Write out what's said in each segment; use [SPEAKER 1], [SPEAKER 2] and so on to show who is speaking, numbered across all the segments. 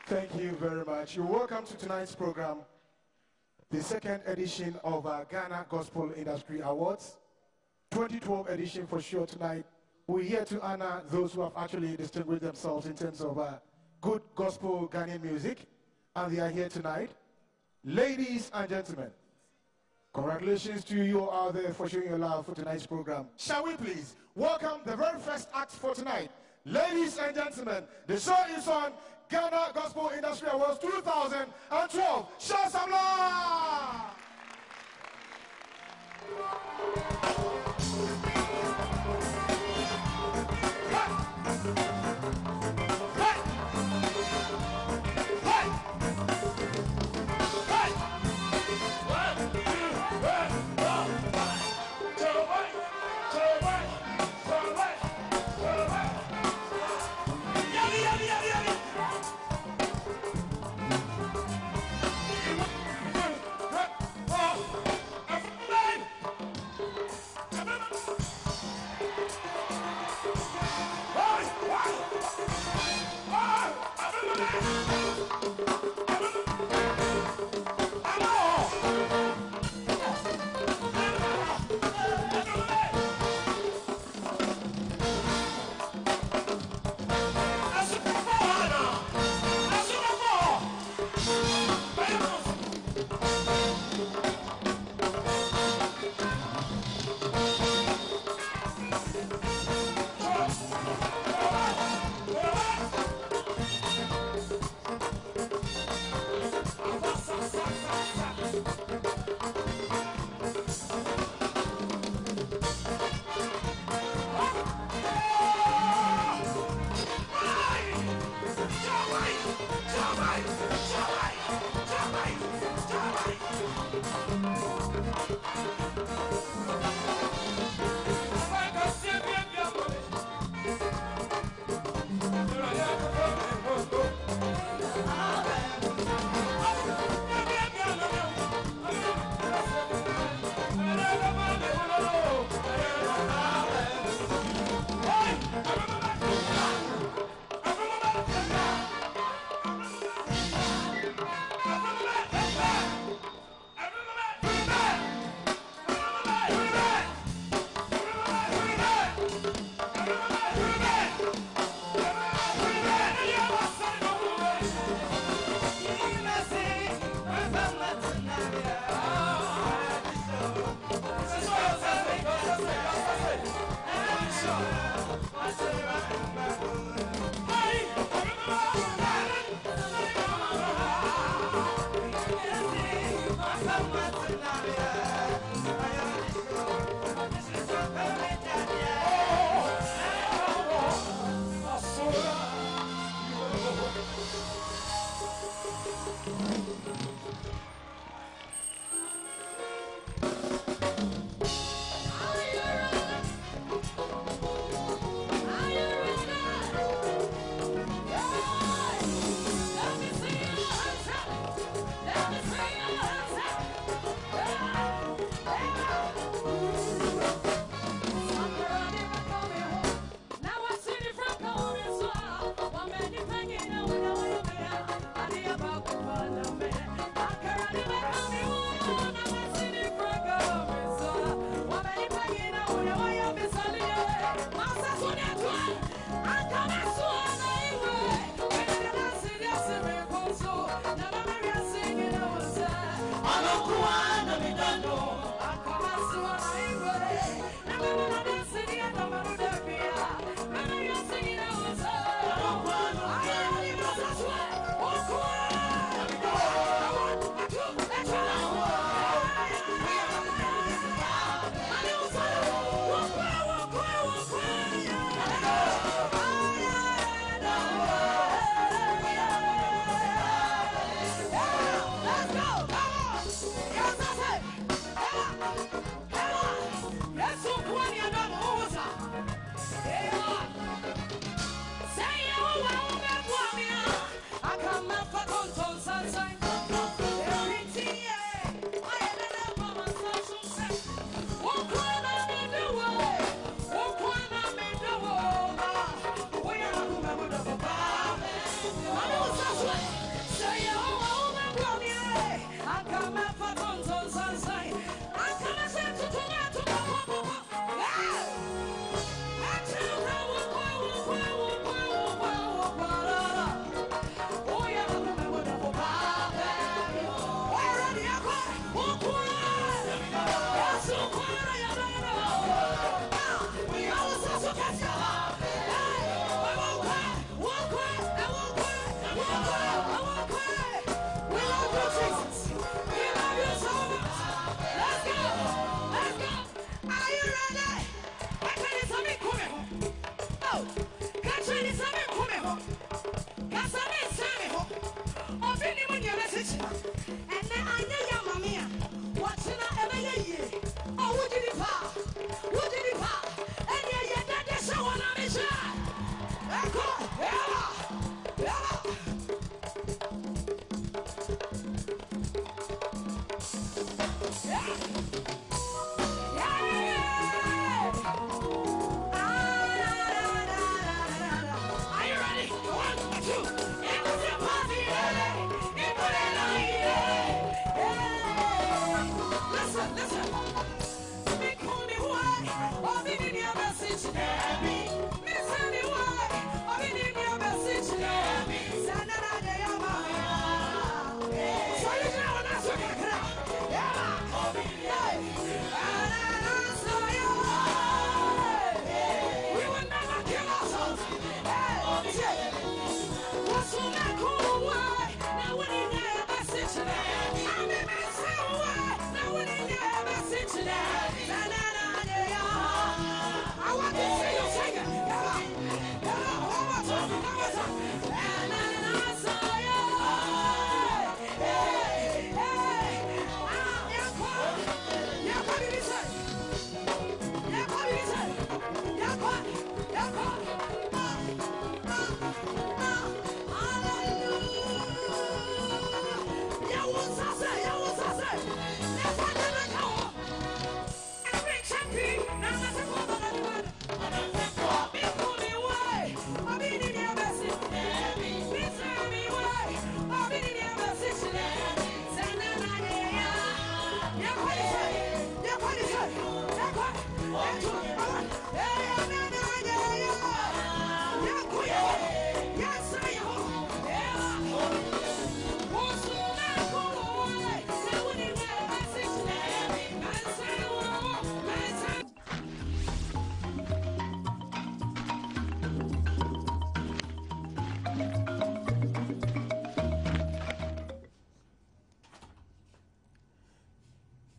[SPEAKER 1] Thank you very much. You're welcome to tonight's program, the second edition of Ghana Gospel Industry Awards, 2012 edition for sure tonight. We're here to honor those who have actually distinguished themselves in terms of good gospel Ghanaian music, and they are here tonight. Ladies and gentlemen, congratulations to you all out there for showing your love for tonight's program. Shall we please welcome the very first act for tonight. Ladies and gentlemen, the show is on Ghana Gospel Industry Awards 2012. Show some love!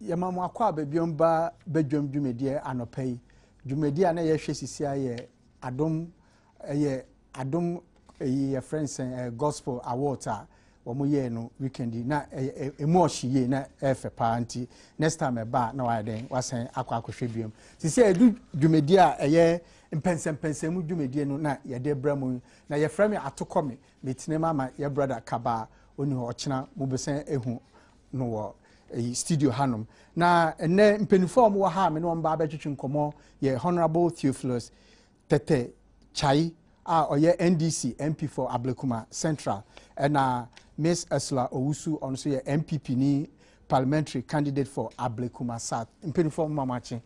[SPEAKER 2] yamamu akwa bebiomba bedwam dwumedie anopai dwumedie na yehwe sisia ye Adom ye friends gospel awards a wo ye no weekend na emu ohye na efe pa nti next time ba na wa den wasen akwa akohwe biom sisia edu dwumedie a ye mpensem dwumedie no na ye de bramu na ye frame atokome metine mama ye brother kaba oni ho ochina mubesen ehu no wo studio hanum na ene mpenifo mo ha me no mba abetwetwe nkomo ye honorable Theophilus Tete Chai oye NDC MP for Ablekuma Central and Miss Ursula Owusu also ye MPP ni parliamentary candidate for Ablekuma South mpenifo mamache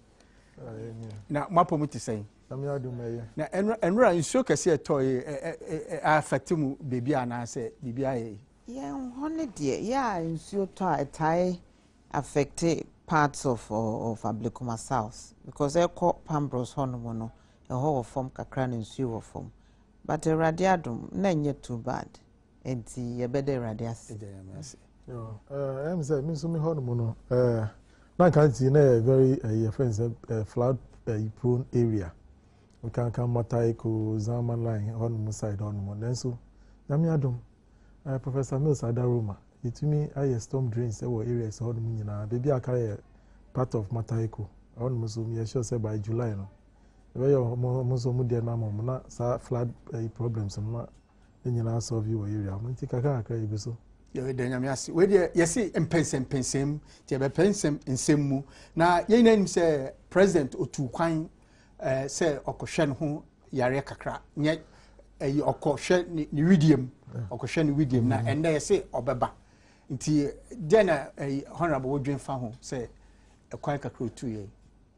[SPEAKER 2] na mapo muti say na enra nsuo kase etoy affect mu baby ana say bibia ye
[SPEAKER 3] honey dear nsuo to atai affected parts of Ablekuma South because they call Pambros Honomono a whole form kakran and sewer form. But a radiadum, none yet too bad. And see a better radias.
[SPEAKER 4] I'm saying, Miss Honomono, I can't see a very friends flood prone area. We can come Mataiko, Zaman line, Honomo side, Honomo, and so Adom, Professor Mills Adaruma. It to me, I storm drains that were areas of Honomo, baby, I carry part of Mataiko. Honomo, I shall say by July. No. Very most of the mamma, not flood problems and not in your last of your area. I think I can't carry so.
[SPEAKER 2] You dynamic. Where you see, and pensem, Jabba pensem in Semu. Now, your name say President or two quine, say Okoshen who Yarekakra, yet a Okoshen Nidium, Okoshen Widium, and they say Obaba. Until then, a honorable dream found say a quite a crew 2 years.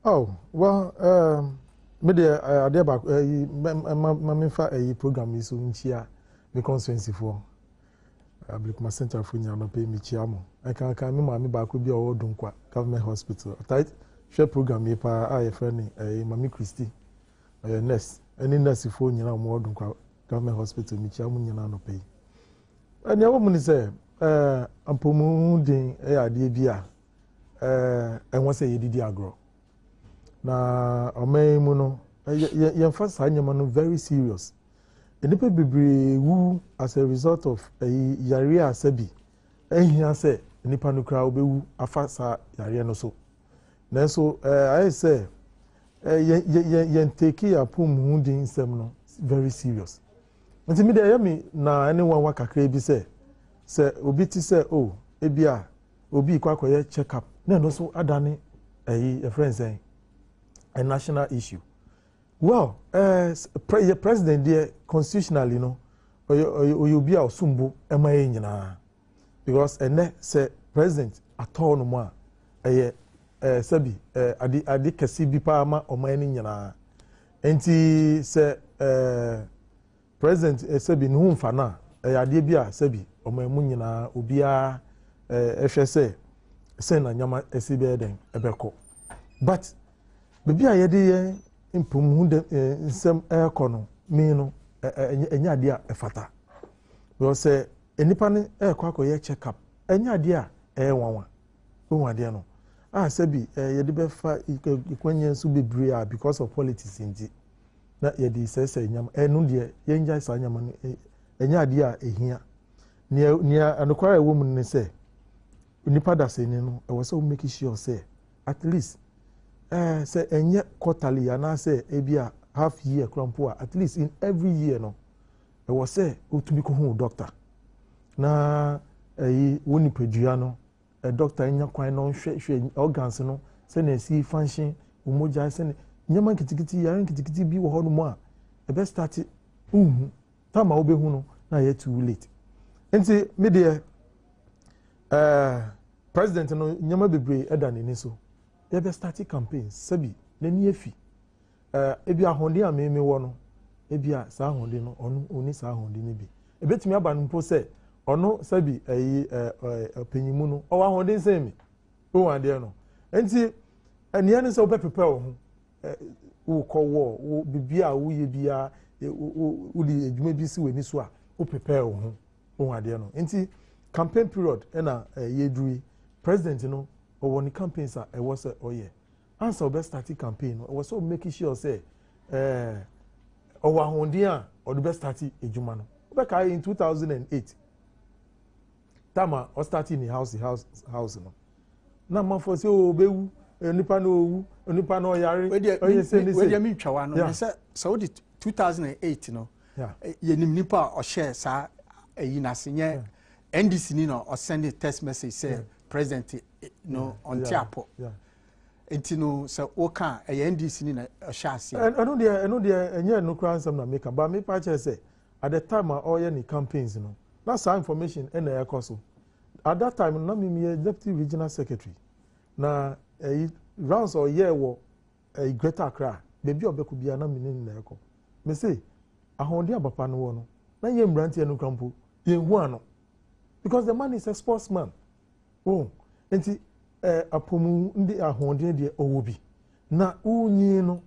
[SPEAKER 2] Oh,
[SPEAKER 4] well, media adeba mamifa program is unchia me constituency for Ablekuma Central for nya no pay me chiamo I can me mami ba ko bi o Dunkwa government hospital tight share program e pa a ye friend mami Christy nurse any nurse for nyina mo Dunkwa government hospital me chiamo nyina no pay ani awo mu ni say ampomu din ade bia enwo say yedidi agro na omemu no ye sa nyama no very serious enipa bebre wu as a result of yare asabi ehia say enipa no kra obewu afa sa yare no so na so I say ye take apom hu din nsem no very serious nti me dey me na anyone wa kakra bi say obi ti say ebia obi kwakoye check up na no so adane a friend saying a national issue. Well, president there constitutionally, you be our sumbu ema because say president at all no more sabi adi kesi bi pa ama o mani nyina enti say president sabi no mfa na ade bi a sabi o mamu nyina obia ehwe say na nyama esibe den ebeko but bebi a yede impum hu de nsem ekono mi no enya ade a efata we say enipa ne akoye check up enya ade a wanwa ohun ade no sabi yede be fa ikwanye nso bebre a because of politics inti na yede sese nyam enu de yenja sa nyam no enya ade a ehia nia anokwara ewo mu ne say enipa da se ni no e was so make sure say at least say enye quarterly and say ebia half year krampo at least in every year no e was say otumi ko hu doctor na woni pedua no doctor enya kwan no hwe organs no say na si function umoja say nyama kitikiti ya kitikiti bi wo hono mu a e be start tama obehu no na ye too late enti me de president no nyama bebre eda ni so they be starting campaigns sabi na ni efi ebi ahonde a me wo no ebi a sa ahonde no oni sa ahonde ni bi ebetimi aba no mpo se ono sabi penyimu no o ahonde nsemi o ade no enti ania ne se o be prepare wo wo ko wo bibia wo ye bia wo di adwuma bi si weni so a o prepare wo ade no enti campaign period na ye duri president no or when the campaigns are, it was oh yeah. Answer best starting campaign. It was so making sure say, or Hondia or the best starting a Jumano. Back in 2008. Tama or starting in house no. Now man for say oh bewu nipa no yare.
[SPEAKER 2] Where you mean chawano? I said so the 2008 no.
[SPEAKER 4] Yeah.
[SPEAKER 2] Ye nipa or share sa yinasinye NDC ni no or send a text message say president no on tiapo.
[SPEAKER 4] Yeah.
[SPEAKER 2] Enti no so oka NDC ni na share say.
[SPEAKER 4] I know there enye no kran some na make but me pa say at the time all any campaigns no. That's our information in the course. At that time, na me deputy regional secretary. Na rounds or year wo a Greater Accra. Baby obeku bia na me ni na eko. Me say ahonde abapa no wo no. Na ye mbrantie no krampo. Ye hu ano. Because the man is a sportsman. Oh, enti apomu ndi ahonde de owobi. Na unyi no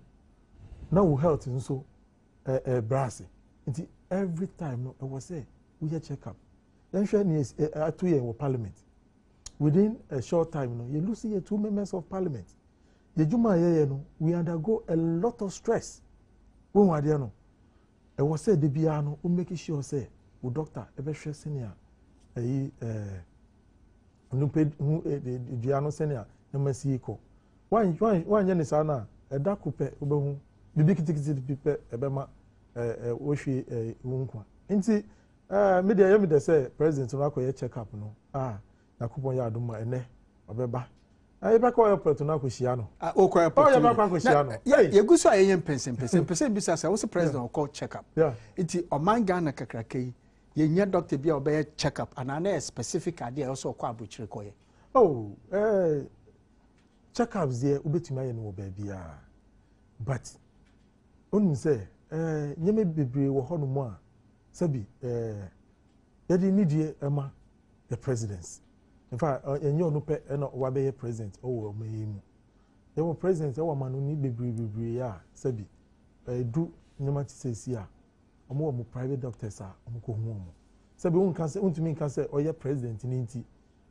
[SPEAKER 4] na wo health nso brass. Enti every time no I was say we check up. Then share is 2 years in parliament. Within a short time, you lose 2 members of parliament. The Juma no, we undergo a lot of stress. When we are no, I was said the piano, we make sure say, we doctor, ever share senior, the piano senior, MSC eco. One yenisana, a dark coupe, the big people, a bema, washi, wunkwa. Inti. Media yemi say president no akoye check up no na kupon ya Adom ene obeba ebe ko airport no akohia no
[SPEAKER 2] o ko airport
[SPEAKER 4] ya ba akohia no
[SPEAKER 2] ye guso ayen pesen bisa say was president call check up iti omanga na kakrakai ye nya doctor bia obeye check up and na specific ade also ko abuchire koye check ups there ubetumi aye no ba bia but onu say nyeme bebre wo hono mu a Sabi, yadi need ema the presidents. In fact, enyo no pe eno wabe president o me yimu. They were president e wa manu ni bebre ya sabi. Du nyama ti sesi a. Omo private doctors a omo ko hu omo. Sabi un kan se untumi kan se oye president ni nti.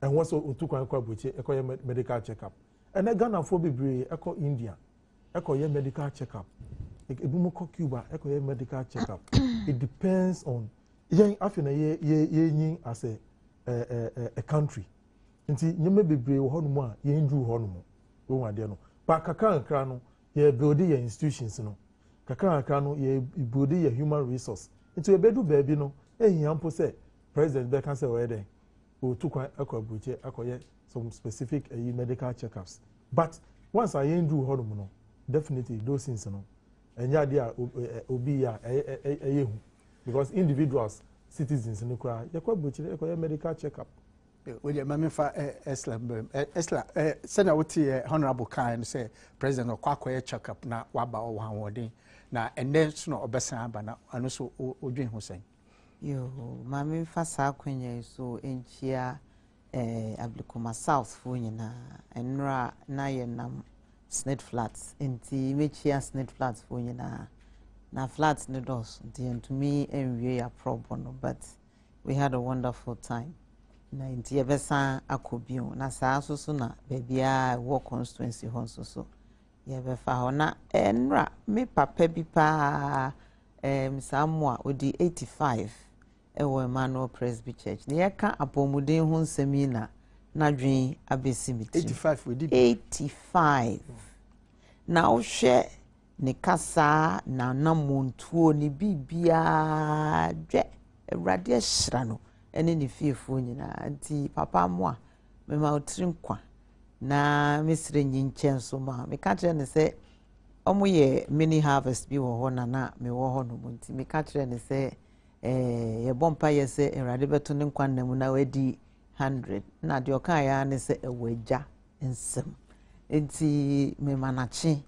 [SPEAKER 2] En wo so otukwan kwa boche e ko ye medical check up. And Ghana for bebre e ko India. E ko ye medical check up. Ebumoko Cuba ekoye medical checkup. It depends on yen afina ye as a country. Nti nyeme bebre wo hono mu a yen dru hono mu. Wo ade no. Ba kakra no ye build ye institutions no. Kakra no ye build ye human resource. Nti we bedu baabi no ehia say president be kan say we den. O tukwan akwabuche akoye some specific medical checkups. But once I yen dru hono mu no, definitely those things no. And yeah, obi ya because individuals, citizens in Ukraine, you call medical checkup. Well, your mammy for Esla, send out to Honorable Kind say President of Quack checkup now, Waba or 1 word now, and then no Obesa, but now, and also Odin Hussein.
[SPEAKER 3] Yo, mammy for Saquin, so in Chia, Ablicoma South, Funina, and Ra Nayanam. Sned flats inti mechia sned flats for you na flats ne dos and to me and we are problem but we had a wonderful time na inti ebesa akobio na saa so na baby a work constituency hon so ye be fa hona enra me papa bi pa Samuel odi 85 ewo Emmanuel Presby Church ne yeka apomuden ho nsemi na dwen abesimiti
[SPEAKER 2] 85 we did
[SPEAKER 3] 85 na o hwe ne kasa na namontuo ni bibia dwe awrade ahira no ene ne fiefo nyina anti papa mo a me ma otiri nkwa na mesire nyinchen so ma me ka kire ne se omo ye mini harvest bi wo ho na me wo ho no nti me ka kire ne se ye bompa ye se awrade beto ne nkwa na mu na wadi 100 na de oka ya ne se ewaja ensem enti me manachi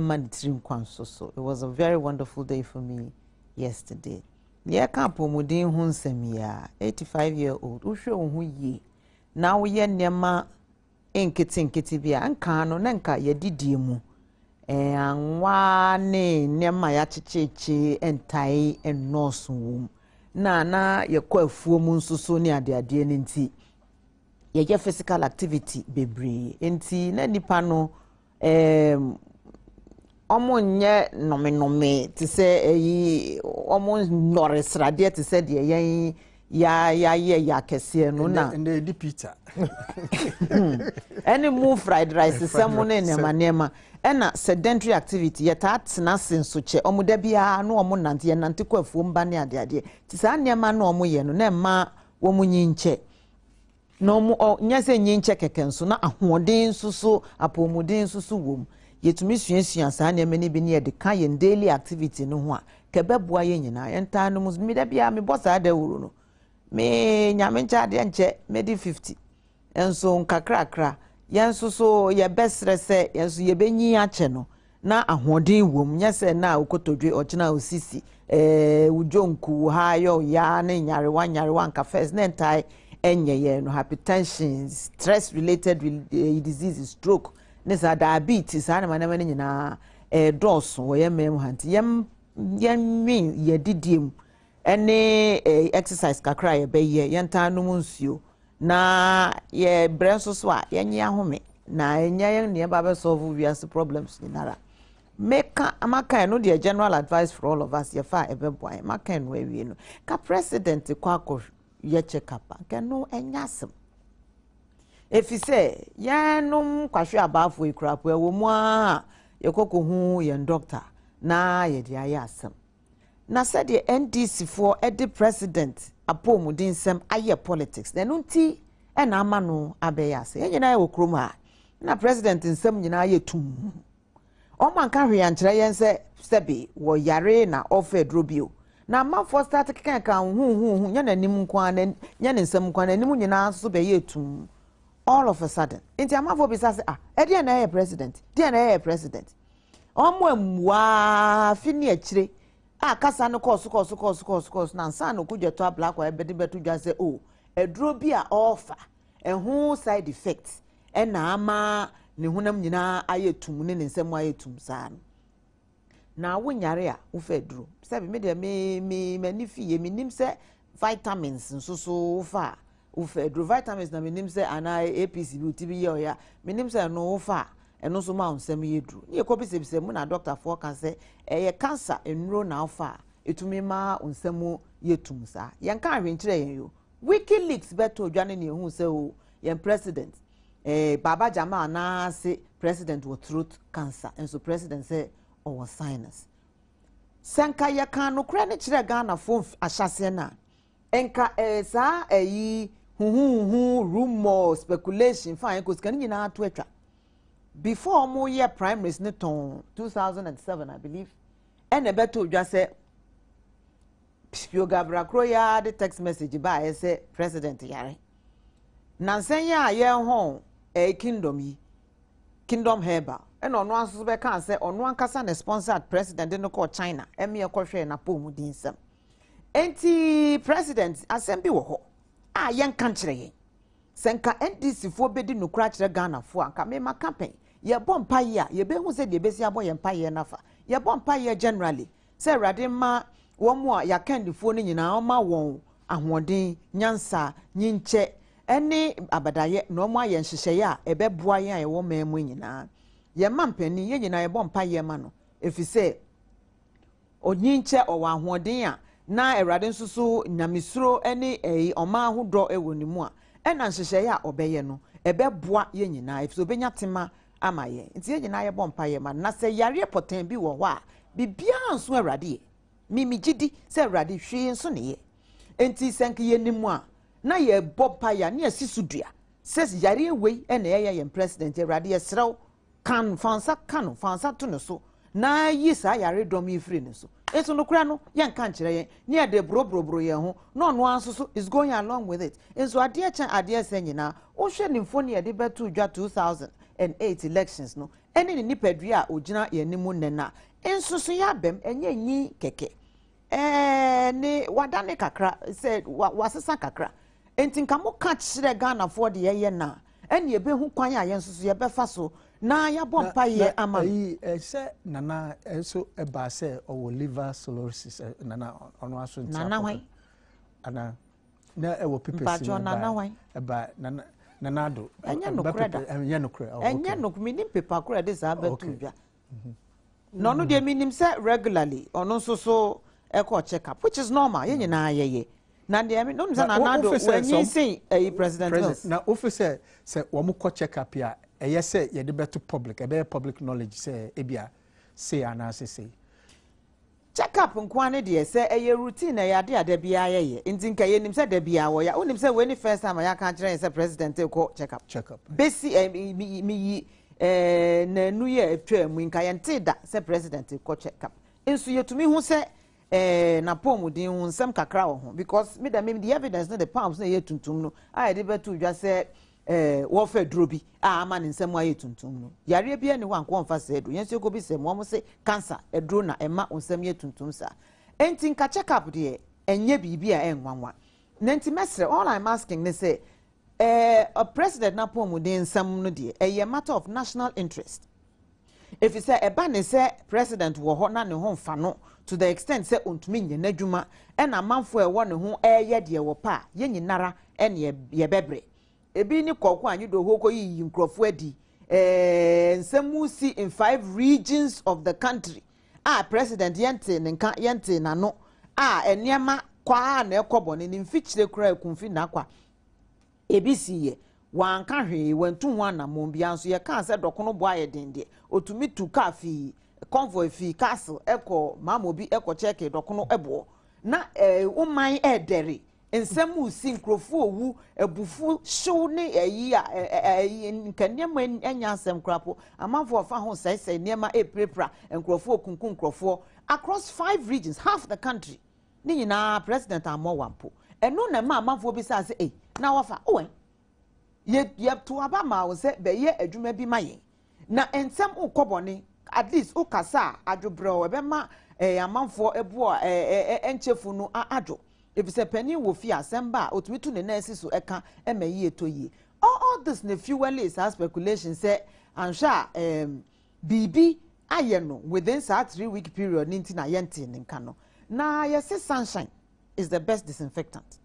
[SPEAKER 3] manitrim kwanso so it was a very wonderful day for me yesterday ye ka pomudin hu nsem ya 85-year-old uhwe wo hu yi na wo ye nema enketi bia anka no na nka ye didie mu anwa ne nema ya chicheche entai enoso wom na ye kwa afuo mu nsuso ni ade ne nti ye physical activity bebree enti na nipa no omo nye nome te se eyi omo nore srade te se de yen ya kese no na
[SPEAKER 2] and the pizza
[SPEAKER 3] any move fried rice some ne nema ena sedentary activity ye ta tena senso che omo da bia no omo nante kwa afuo mba ne ade ti sa nema no omo ye no na ma wo mu nyinche no mo nyase nyinche keke nso na ahoden susu apomuden susu wom yetumi suasua sa nema ni bi ne de ka ye daily activity no ho a kebeboa ye nyina enta no mi da bia mi bossa da wuru no me nyamencha de nche medi 50 enso nkakrakra yenso so ye besre se yenso ye benyi ache no na ahoden wom nyese na okotodwe ochina osisi ujonku hayo ya ne nyarewa nka first na entai enye ye no hypertension stress related disease stroke ne sa diabetes ana manama ne nyina doso wo ye mem hanti yem ye didiem ene exercise kakra ye beye yenta no nsuo na ye brenso so a yenye ahome na enya ye ne ba be solve various problems ni nara meka amaka no the general advice for all of us ye fa ebeboa maka no awie no ka president kwakọ ye check up ka no enyasem efise ye no kwahwe abafo ikrapo e wo mu a ye kokohu ye doctor na ye dia ya asem na said the NDC for the president apomudin sem aye politics na nunti e na ama no abeyase ye nyina ye wokroma na president nsem nyina aye tum o man ka hwe ankyere yen se sebi wo yare na ofa drobio na man for start kan hu nya na nim kwa na nya ne nsem kwa na nim nyina so be ye tum all of a sudden inti ama for bisa se e de na ye president de na ye president o mo amwa fini akire kasa no course na nsa no kugyeto black wa ebedi betu dwa se eduro bi a offer ehu side effects na ama ne hunam nyina ayetum ne nsem ayetum saa na wonyare a wo fa eduro se be me de me manifi ye minim se vitamins nsoso fa wo fa eduro vitamins na minim se ana APC bi utibi ye oya minim se no wo fa eno so ma onsem yedru ye ko bisebise mu na doctor for kan se ye cancer enro na afa etumi ma onsem yetum sa ye kan hwenkire yen yo WikiLeaks beto dwane ne hu se o ye president baba jama na se president with throat cancer enso president say o sinus senka ye kan no kra ne kire Ghana fo ahyase na enka sa ayi hu rumor speculation fine ko skan nyina to atwa before mo year primaries ne ton 2007 I believe and a beto just say Pio Gabra Kroya the text message by say president yare nansen ya ye ho kingdom herbal and on one so be kan say on one kasa na sponsored president no call China emi e kohwe na pom dinsem enti president asem bi wo ho ye nkan kire ye senka NDC fo bedi no kra kire Ghana fo anka me ma campaign ye bompa ye a ye be hu se de besi abo ye mpa ye nafa ye bompa ye generally se rade ma wo mu a ya kandifo ni nyina o ma won ahoden nyansa nyinche ene abadaye no mo aye nhyehyeye a ebeboa ye a ye wo memu nyina ye mampani ye nyina ye bompa ye ma no efise onyinche owa ahoden a na erade nsusu nyamesuro ene oma ahodo ewo ni mu a ena nhyehyeye a obeye no ebeboa ye nyina efise obenya tema ama ye nti ye nyina ye bompa ye ma na se yare poten bi wo ho a bibia nso erade mimi gidi se erade hwe nso ne ye enti senke ye nimu a na ye bompa ya ne asisudua se yare wei ena ye president erade ye serew kan fansa to ne so na yi sa yare dom ifri ne so eso no kura no ye nka nkire ye ne ye de brobro ye ho no no anso so is going along with it enso ade chan ade se nyina wo hwe ne mfo ne ye de betu dwa 2008 elections no ene ni nipadua a ogina ye nimu nena enso so ya bem enye nyi keke ne wadane kakra se wasesa kakra enti nka mo ka kire Ghana for de ye na ene ye be hu kwan a ye nso so ye befa so na ya bompa ye ama
[SPEAKER 2] se nana so eba se o liver cirrhosis nana ono aso ntia
[SPEAKER 3] nana wan
[SPEAKER 2] ana na e wo pepesi
[SPEAKER 3] nana wan
[SPEAKER 2] eba nana nanado
[SPEAKER 3] enya no kreda
[SPEAKER 2] enya no kreda
[SPEAKER 3] enya no minim paper kreda this abetu dwa no no de minim say regularly ono so echo check up which is normal ye nyina ayeye na de me no say nanado when you say president
[SPEAKER 2] na officer say wo mo check up ya eye say ye de beto public e be public knowledge say ebia say ana say
[SPEAKER 3] check up nkwane de say eye routine na yade ade bia ye nti nka ye nim say da bia wo ya onim say when the first time ya kan kire say president ko check up besi mi na nu ye atwa mu nka ye nte da say president ko check up enso yetumi hu say na pomudin hu nsem kakra wo ho because me da me the evidence no the palms na ye tuntum no I de betu dwa say wo fa duro bi ama ne nsem aye tuntum no yare bia ne wan ko mfa se do yenso ko bi se mo say cancer eduro na ema nsem ye tuntum sa enti nka check up de enye bibi a enwanwa na enti mesre all I'm asking ne say a president na pomudin nsem no de a matter of national interest if you say eba ne say president wo ho na ne ho mfa no to the extent say ontumi nye nadwuma e na manfo e wo ne ho eye de wo pa ye nyinara e ne ye bebre ebi ni kokko anyi do ho ko yi nkrofo adi nsemu si in 5 regions of the country president yente na no eniema kwa na ekobo ne mfichire kura ekumfi na kwa ebi siye wanka hwe wantu ho na mombia nso ye kan se dokono bo aye dende otumi tu kafi convoy fi castle eko mamobi eko cheke dokono ebo na uman edere nsemu si nkrofo owu ebufu show ne eyi a nkaniam anya asem krapo amanfo ofa ho sai niema eprepra nkrofo okunkun nkrofo across 5 regions half the country ni nyina president amowampo eno na ma amanfo bi sa se na wafa owen ye to abama wo se be ye adwuma bi maye na ensem ukobone at least ukasa adwobro be ma amanfo ebu enchefu no adwo if say penny wo fi asemba otumi tu ne na asiso eka emayi etoyi all this ne fuel is speculation say ansha bibi aye no within that 3-week period ninti na yente nka no na yes sunshine is the best disinfectant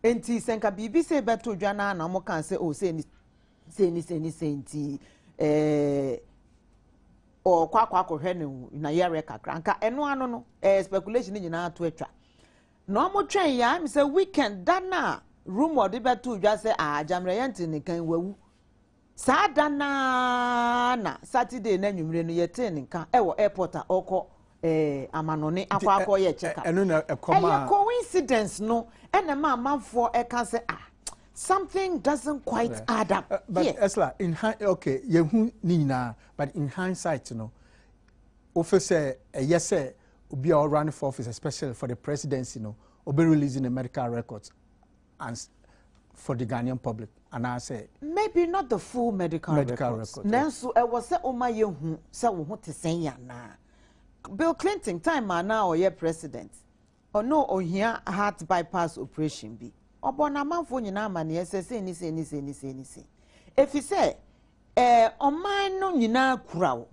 [SPEAKER 3] enti senka bibi say beto dwana na mo kan say o say ni enti o kwa hwe ne na yere kakra nka eno ano no speculation nyina to atwa no mo twen ya mi say weekend dana rumor de beto dwa say jamre yente ne kan wawu sa dana na Saturday na nwumre no yete ne kan wo airport a oko amanone akwa ye check up
[SPEAKER 2] eno na ekoma
[SPEAKER 3] coincidence no ena ma manfo e kan say something doesn't quite add up
[SPEAKER 2] but Esla in okay yehu ni nyina but in hindsight no officer yes say obi a run for office especially for the presidency no obi releasing the medical records and for the Ghanaian public and I say
[SPEAKER 3] maybe not the full medical records nanso e was say o ma yehu say wo ho tesen ya na Bill Clinton time na o ye president or no ohia heart bypass operation bi obona manfo nyina amane ese ni if you say oman no nyina kurawo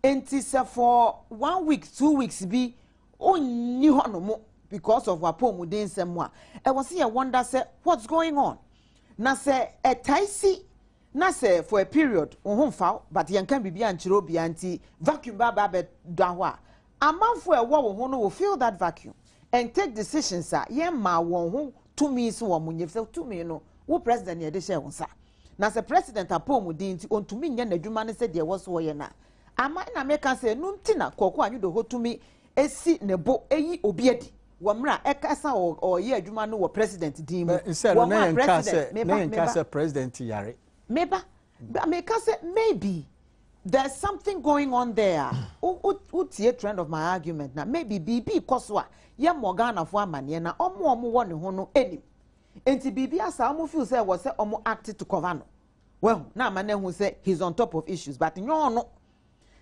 [SPEAKER 3] enti se for 1 week 2 weeks bi onni ho no mo because of apomuden semwa e was here wonder say what's going on na say taisi na say for a period ohomfa but yen kan bibia nchiro obi anti vacuum baba be do a amanfo e wo ho no will feel that vacuum and take decisions yen ma won ho to me so wo munye say to me no wo president ye de share won sa na say president apomuden nti ontumi nya nadwuma ne say de wo so ye na ama na meka say no ntina kokko anyu do ho to me esi nebo eyi obi adi wamra ekasa o ye adwuma no wo president din mu
[SPEAKER 2] wo na nka say president yare
[SPEAKER 3] meba meka say maybe there's something going on there utie trend of my argument na maybe bibi koswa ye Morgana fo amane na omo wo ne ho no enim enti bibi asa omo feel say wo say omo act to cover no well na amane hu say he's on top of issues but nyo no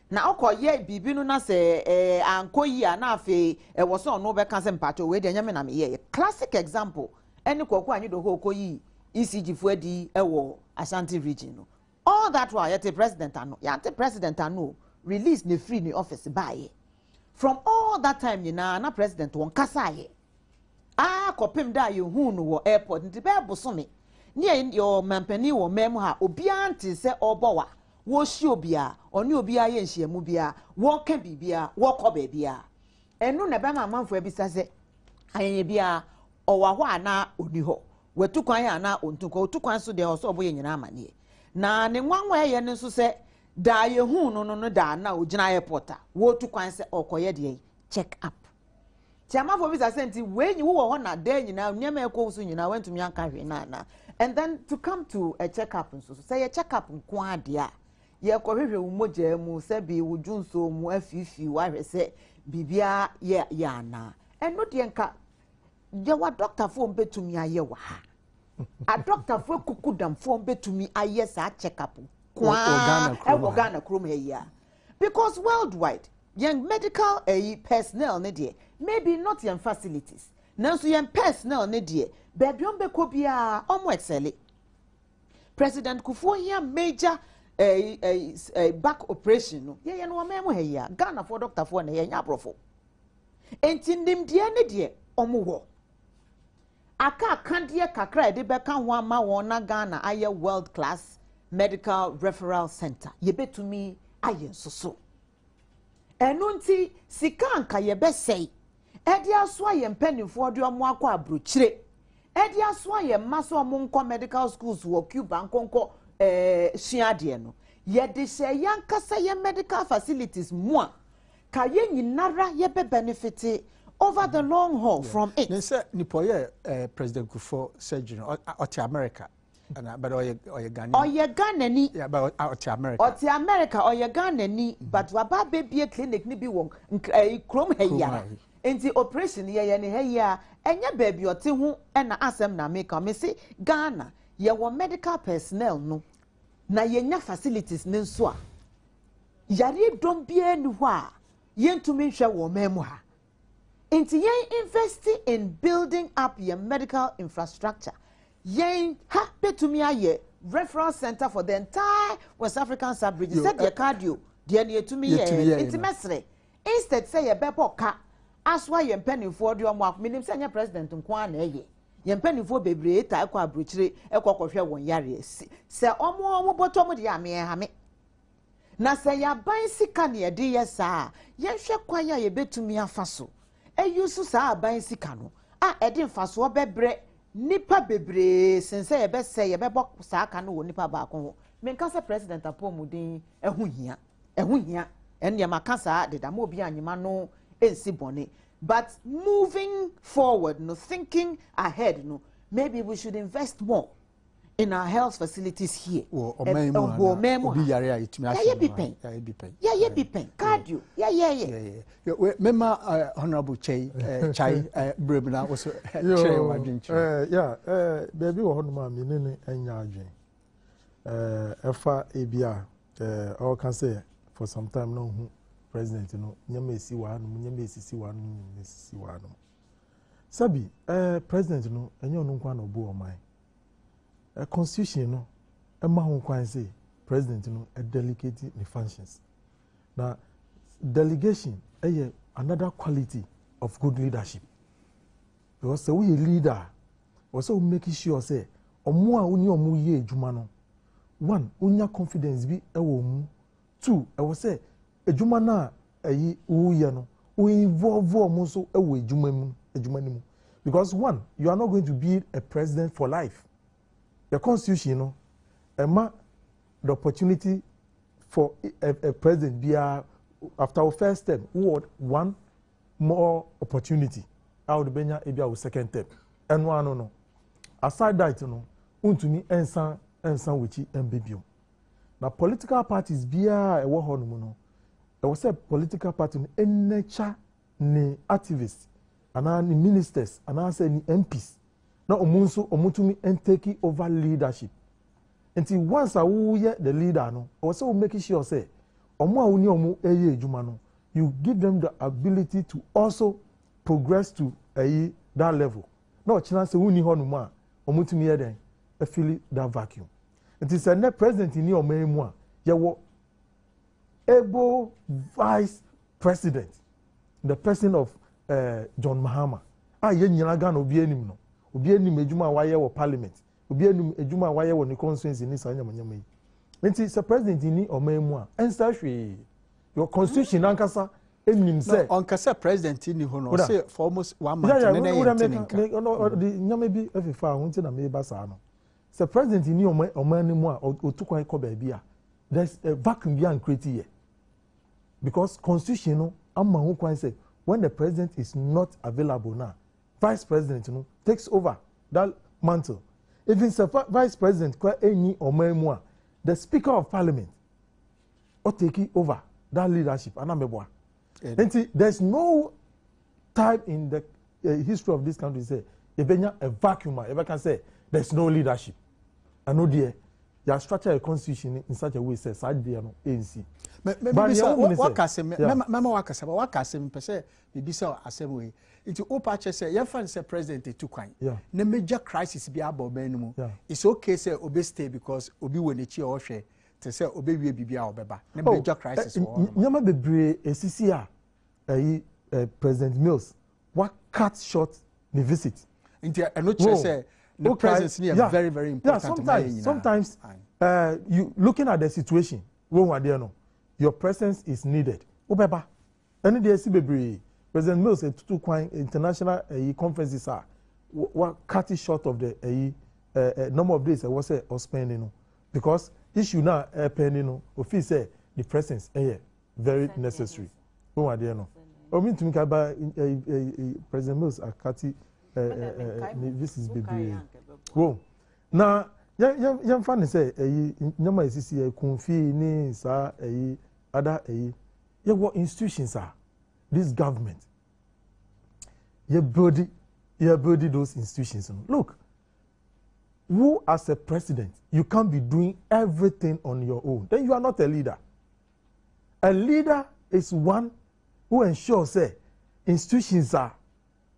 [SPEAKER 3] na okoye bibi no na say ankoyi na afi wo so no be kan say mpacho we de nyame na me ye classic example eni kokko anyi do ho koyi ECG fu adi ewo Ashanti region no all that while yet president anu release ne free ne office buy from all that time na president won kasa ye kopem da ye hu no wo airport nti be bosome ne your mampani wo mem ha obia nte se obowa wo hye obia oni obia ye nhyiamu bia wo ka bibia wo kọ bebia enu na be ma manfo ebisa se ayenye bia owa ho ana oni ho wetu kwan ya na ontuko otukwan so de oso obo ye nyina amane na ne nwanwa ye ne nso se da ye hu no da na ogina airport wo tukwan se okoye de check up tiama for bisa senti wenyi wo ho na da nyina nyema ekwo so nyina wentumi anka hwe na and then to come to a check up nso so say a check up nko ade a ye kwohwehwe wo moja mu se bi wudwunso mu afifi wa hwe se bibia ye ya na eno de nka je wa doctor fo mbetumi aye wa ha a doctor fo kukudam fo mbetumi aye sa check up Ghana krom here because worldwide young medical personnel ne de maybe not young facilities nanso young personnel ne de Badwam be ko bia omo excel President Kufuor here major back operation no ye no amemo here Ghana for doctor for na ye nya brofo enti ndim de ne de omo wo aka kandie kakra de be kan ho ama won na Ghana aye world class medical referral center ye betumi aye nsoso enu nti sika anka ye be sei edi aso aye mpanimfo de omo akọ abrochire edi aso aye maso omo nko medical schools wo Cuba nkonko suade no ye de se yankasa ye medical facilities mo a ka ye nyinara ye be benefit over the long haul from it
[SPEAKER 2] ne se nipoye President Kufuor surgery or America but or you Ghana ni yeah but America
[SPEAKER 3] or you Ghana ni but waba baby clinic ni bi won krom heya enti operation ye ne heya enya baby ote hu na asem na make me say Ghana ye wo medical personnel no na ye nya facilities ne nso a yare dom bia ni ho a ye ntumi hwe wo memu ha enti ye invest in building up your medical infrastructure yen ha betumi aye referral center for the entire West African sub-region said your cardio de na etumi ye intimesre instead say ye bebo ka aswa ye mpanimfo de omo minim say nya president nko a na ye ye mpanimfo bebre ta akwa abrochire ekwokohwe won yare se omo botom de ame ha me na say ya ban sika na ye de ye saa ye hwe kwan ya ye betumi afaso eyusu saa ban sika no a ede mfaso bebre nipa bebre sense ye be say ye be bok saa ka no wo nipa ba ko ho menka se president apomudin ehu hia enne maka saa de da mo bi anyima no ensi bone but moving forward no thinking ahead no maybe we should invest more in our health facilities here
[SPEAKER 2] obi yare itumi
[SPEAKER 3] ya be pen cardio
[SPEAKER 2] mema honorable chai brebna also share wadin
[SPEAKER 4] baby wo hono ma me ne anya adwen efa ebia all can say for some time no hu president no nyama esi wa no nyama esisi wa no esisi wa no sabi president no enyo no nkwa no bo o man constitution no ema ho kwan say president no delegate the functions na delegation another quality of good leadership because say we leader also make sure say omo a oni omo ye adwuma no one unya confidence bi ewo mu two ewo say adwuma na wo ye no we involve omo so ewo adwuma ni mu because one you are not going to be a president for life. The constitution, you know, the opportunity for a president be after our first term, one more opportunity. I would be our second term. And one no. Aside that, you know, untumi ensan wichi mbibio. Now political parties be a war no. I was a political party in nature ni activists, and ni ministers, and I say ni MPs. Na omunso omutumi and taking over leadership. Until once I hear the leader no, also making sure say omo awuni omo eye ejuma no, you give them the ability to also progress to that level. No chance uni ho no ma omutumi ye den e fill that vacuum. It is a net president ni omo emu a ye wo able vice president, the person of John Mahama. Ye nyina ga no bi anim no. Obi anim adwuma wa ye wo parliament obi enum ejuma waye woni constituency ni sa nyamanyama yi nti se president ni omamu a ensa hwe your constitution ankasa enim se
[SPEAKER 2] on kasa president ni ho no say for almost 1 month na na
[SPEAKER 4] yɛ no the nyama bi afifa ho nti na me ba sa no se president ni omani mu a otukwan ko ba bia there's a vacuum bi an create here because constitution no amma ho kwan say when the president is not available now vice president no takes over that mantle. If it's a vice president, the speaker of parliament or take over that leadership. There's no time in the history of this country say a vacuum. If I can say there's no leadership. I know dear, you have structured a constitution in such a way says I dear no ANC.
[SPEAKER 2] Into Opache say, your friend say president to kind. The major crisis be about Benmo. It's okay, say, obey stay because obi when it's your share to say obey we be our beba. The major crisis.
[SPEAKER 4] Nyama bebre ACCA, President Mills, what cut short the visit.
[SPEAKER 2] Into a note say the presence is very, very important.
[SPEAKER 4] Sometimes you looking at the situation, your presence is needed. Obeba, any day see bebre. President Mills said two international conferences are what cut it short of the number of days I was spending because issue now pending office say the presence very necessary. Oh my dear no. I mean to me about President Mills are cutting this is baby. Whoa. Now young fan say nyama is confi ni sa other what institutions are. This government, you build those institutions. Look, who as a president, you can't be doing everything on your own. Then you are not a leader. A leader is one who ensures that institutions are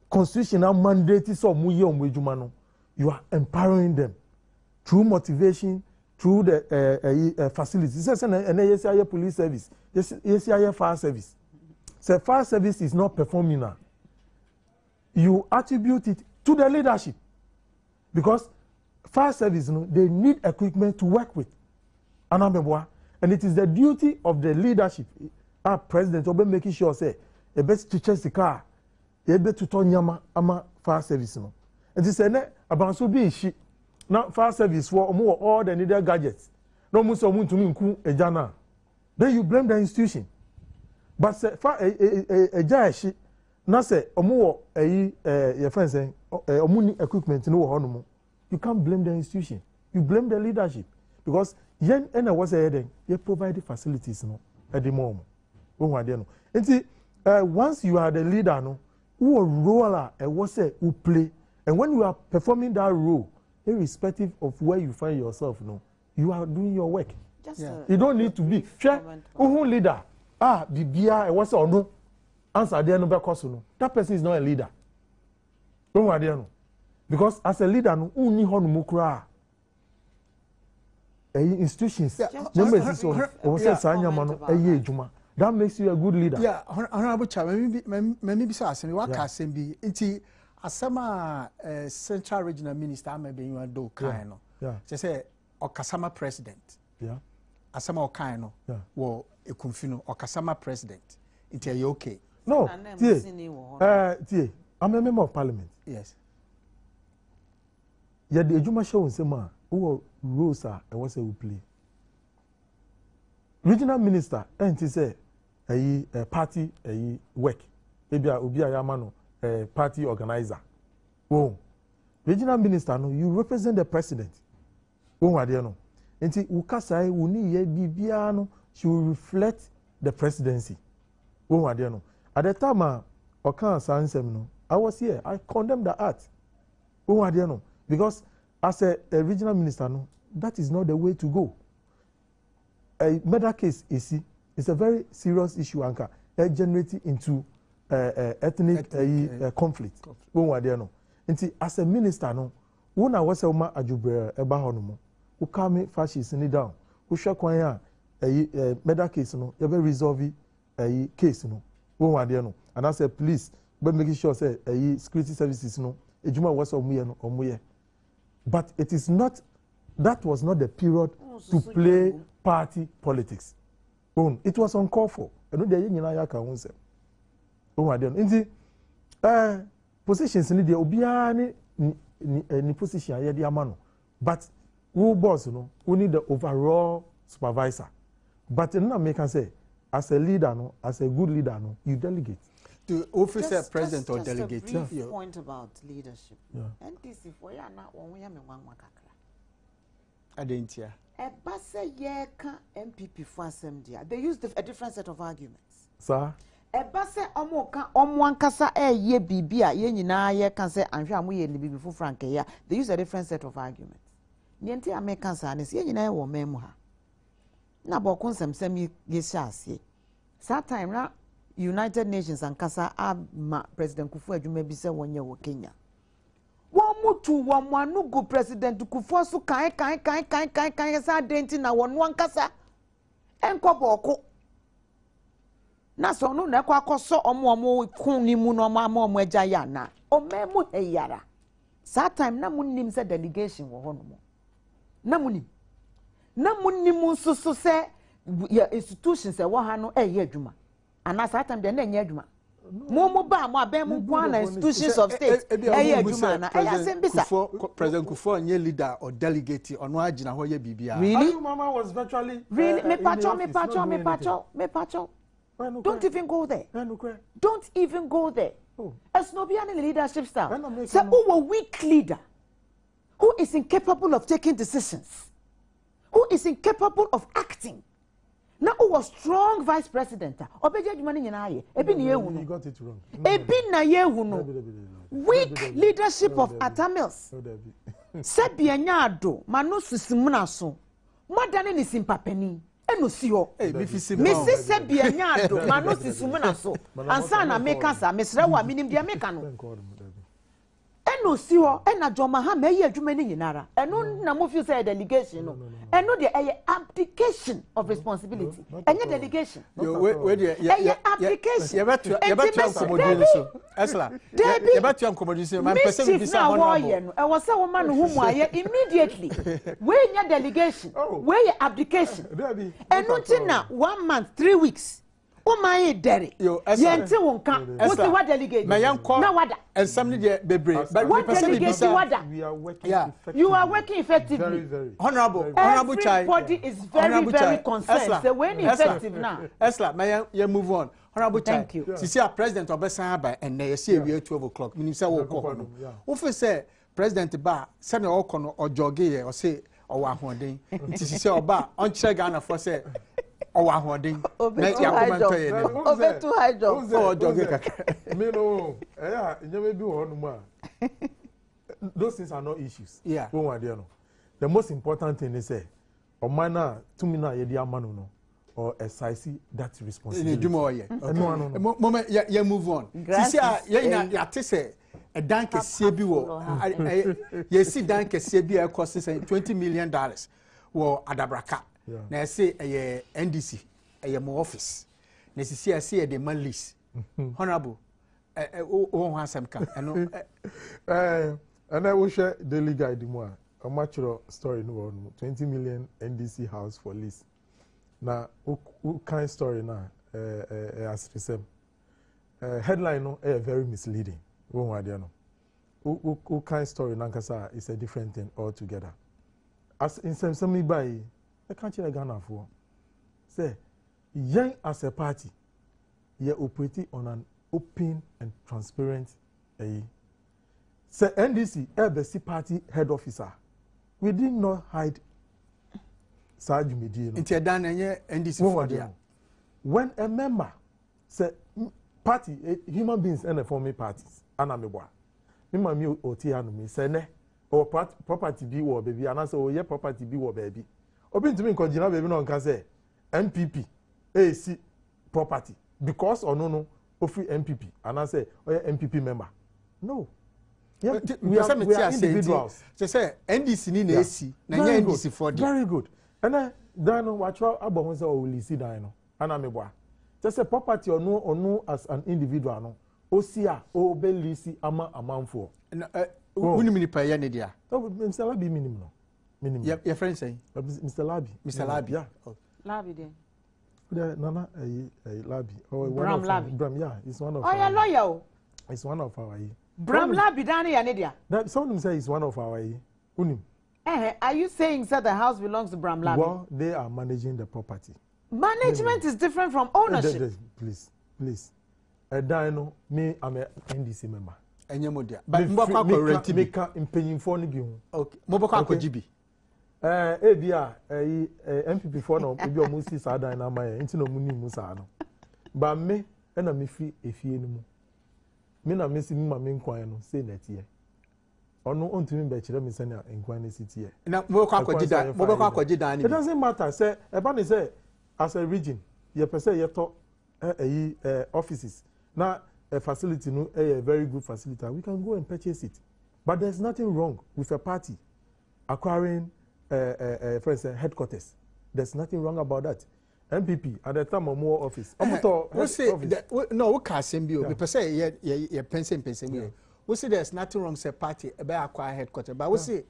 [SPEAKER 4] constitutional mandated. So you are empowering them through motivation, through the facilities. Yes, police service. Yes, fire service. So fire service is not performing now. You attribute it to the leadership because fire service, they need equipment to work with. And it is the duty of the leadership, our president, to be making sure say, a best to chase the car, a best to turn yama ama fire service. And this is about so being she now fire service for more all the needed gadgets. No more so to me a jana. Then you blame the institution. But say a judge, na say omo your friend saying omo equipment no honomo. You can't blame the institution. You blame the leadership because yen ena was then you provide the facilities no at the moment. Once you are the leader no, who role was say who play, and when you are performing that role, irrespective of where you find yourself, no, you are doing your work. You don't need to be who leader. Bibia was or no answer there no because no that person is not a leader. Don't worry no because as a leader no uni ho no mukra institutions number so o say sanya ma no ejuma that makes you a good leader.
[SPEAKER 2] Yeah, honorable chairman maybe be so asem wa ka asem bi nti asema central regional minister maybe you do kind no say okasama president asema okan no wo ekunfino okasama president it are you okay?
[SPEAKER 4] No, tie I'm a member of parliament.
[SPEAKER 2] Yes.
[SPEAKER 4] Yeah, the ejuma show nsema who rules are I was say we play. Regional minister and say a party work. Maybe obi ayama no party organizer. Oh. Regional minister no you represent the president. Oh ade no. Enti ukasa we ni ye bibia no she will reflect the presidency. Oh ade no. At the time Okan Sansem no I was here. I condemn the act. Oh ade no. Because as a regional minister no that is not the way to go. A murder case is a very serious issue anka generating into ethnic conflict. Oh ade no. Enti as a minister no when I was a ma ajubre eba hono who come fascists ni down who hwe kwan a murder case no you be resolve a case no won ade no and I say please but making sure say security services no ejuma was omuye no omuye but it is not. That was not the period to play party politics. It was uncalled for. And the union I can say. Oh, I don't. In the positions in the Obiani ni position I the amano. But who boss, you know, we need the overall supervisor. But now make can say, as a leader, no, as a good leader, no, you delegate.
[SPEAKER 2] To officer, president, or delegate.
[SPEAKER 3] Just a brief point about leadership.
[SPEAKER 4] Yeah.
[SPEAKER 3] And this if we are not one way,
[SPEAKER 2] I didn't hear.
[SPEAKER 3] Ebase yeka MPP for assembly. They used a different set of arguments.
[SPEAKER 4] Sir?
[SPEAKER 3] Ebase omuankasa ye bibia ye nyina ye kan say anhwe amu ye ni bibi fu frank ya. They use a different set of arguments. Niente American sa ne ye nyina ye wo memu ha. Na bo konsem ye sha ase. That time na United Nations ankasa ama President Kufuor adwuma bi se wonye wo Kenya. Womutu wamwanugu President Kufuor so kan sa denti na wonu ankasa enkoboko na so no na kwa akoso omo kun ni mu no omo agya ya na omemu heyara that time na munnim se delegation wo ho no na munnim susu se institutions e wo ha no eye adwuma ana that time de na enye adwuma mo ba mo abem mo kwana institutions of state eye adwuma na eye sembisa
[SPEAKER 2] President Kufuor nye leader or delegate ono agina ho ye bibia.
[SPEAKER 3] Really?
[SPEAKER 4] Mama was virtually
[SPEAKER 3] me pacho. Don't even go there. Don't even go there. As no be any leadership style. Say who a weak leader who is incapable of taking decisions, who is incapable of acting. Now who was strong vice president. Obeje jumani nyina aye. Ebi ni yewu no.
[SPEAKER 4] You got it wrong.
[SPEAKER 3] Ebi na yewu no. Weak leadership of Atamils. Sebia nyado manu sisimuna so. Madane ni simpapeni. Eno si ho. Misi sebia nyado manu sisimuna so. Ansa na meka sa mesre wa minim dia meka no. Eno si ho ena joma ha meye adwuma ni nyinara. Eno na mo feel say delegation no. Eno de abdication of responsibility. Enye delegation.
[SPEAKER 2] We dey
[SPEAKER 3] abdication.
[SPEAKER 2] You better accommodation so. Esla. You better accommodation. Man person be say honorable.
[SPEAKER 3] I was say woman who mo aye immediately. We nya delegation. We abdication. Eno tina 1 month 3 weeks. O my dere. Yente wonka. What the what delegate? Na wada.
[SPEAKER 2] And some dey bebre.
[SPEAKER 3] But what delegate wada?
[SPEAKER 4] We are working effectively.
[SPEAKER 3] You are working effectively.
[SPEAKER 4] Very.
[SPEAKER 2] Honorable Chai.
[SPEAKER 3] Everybody is very concerned. So when effective now.
[SPEAKER 2] Esla, may you move on. Honorable Chai.
[SPEAKER 3] Thank you.
[SPEAKER 2] See our president obesan ba and na say we 12 o'clock. Meaning say we call no. Wo fe say president ba say na o kono o joge or say o wa hoden. Nti say oba on kire Ghana for say o wa hoden. Na ya comment ye ne.
[SPEAKER 3] Over too high job.
[SPEAKER 2] O joge kaka.
[SPEAKER 4] Me no. Nyame bi wo no mu a. Those things are not issues.
[SPEAKER 2] Yeah.
[SPEAKER 4] The most important thing is say omana tumina ye di amanu no or exercise that responsibility.
[SPEAKER 2] No. Moment ya move on. See ya te say a dank kese bi wo. You see dank kese bi e cost $20 million wo Adabraka. Na say NDC mo office. Na see the man list. Honorable o hansam kan
[SPEAKER 4] and I will share daily guide mo a natural story no 20 million NDC house for lease. Na kind story na as the same headline no very misleading. Kind story nankasa is a different thing altogether. As in some by I can't hear Ghana for say young as a party you operating on an open and transparent say NDC ABC party head officer we did not hide Saju Medino.
[SPEAKER 2] It's a done NDC for there.
[SPEAKER 4] When a member say party human beings and forming parties anamebwa me mami oti anu me say ne or property bi wo baby and say oh yeah property bi wo baby obi ntumi nkojina baby no nka say MPP AC property because or no offer MPP and I say oh yeah MPP member no. Yeah, we are individuals.
[SPEAKER 2] So say NDC ni na AC na NDC for there.
[SPEAKER 4] Very good. And then watch about when say oh we see that no anamebwa just say property or no as an individual no osia o be lisi ama amanfo
[SPEAKER 2] Wouldn't mean per year.
[SPEAKER 4] Oh, Mr. Labi minimum.
[SPEAKER 2] Your friend say,
[SPEAKER 4] Mr. Labi.
[SPEAKER 2] Mr. Labi.
[SPEAKER 4] Yeah.
[SPEAKER 3] Labi then.
[SPEAKER 4] Nana, Labi. Oh,
[SPEAKER 3] Bram Labi.
[SPEAKER 4] Bram, yeah, it's one of.
[SPEAKER 3] Oh, yeah, lawyer.
[SPEAKER 4] It's one of our.
[SPEAKER 3] Bram Labi, Danny, and India.
[SPEAKER 4] Some of them say it's one of our. Unim.
[SPEAKER 3] Are you saying that the house belongs to Bram Labi?
[SPEAKER 4] Well, they are managing the property.
[SPEAKER 3] Management is different from ownership.
[SPEAKER 4] Please. Dino, me, I'm a NDC member.
[SPEAKER 2] And your mother. But Mbaka rent
[SPEAKER 4] make in paying for the
[SPEAKER 2] okay. Mobaka GB.
[SPEAKER 4] Ebia, MPP for no, maybe almost is Ada and Amaya, into no money Musano. But me, and I'm free if you know. Me na missing my main coin, say that year. Or no on to me, but let me send out in Quine City. Now, it doesn't matter, say, Ebony say, as a region, you per se, you talk offices. Now, a facility, no, a very good facility, we can go and purchase it. But there's nothing wrong with a party acquiring, for instance, headquarters. There's nothing wrong about that. MPP at the time of more office.
[SPEAKER 2] We say no, we can't send you. We say yeah, pension. We say there's nothing wrong with a party about acquire headquarters. But we say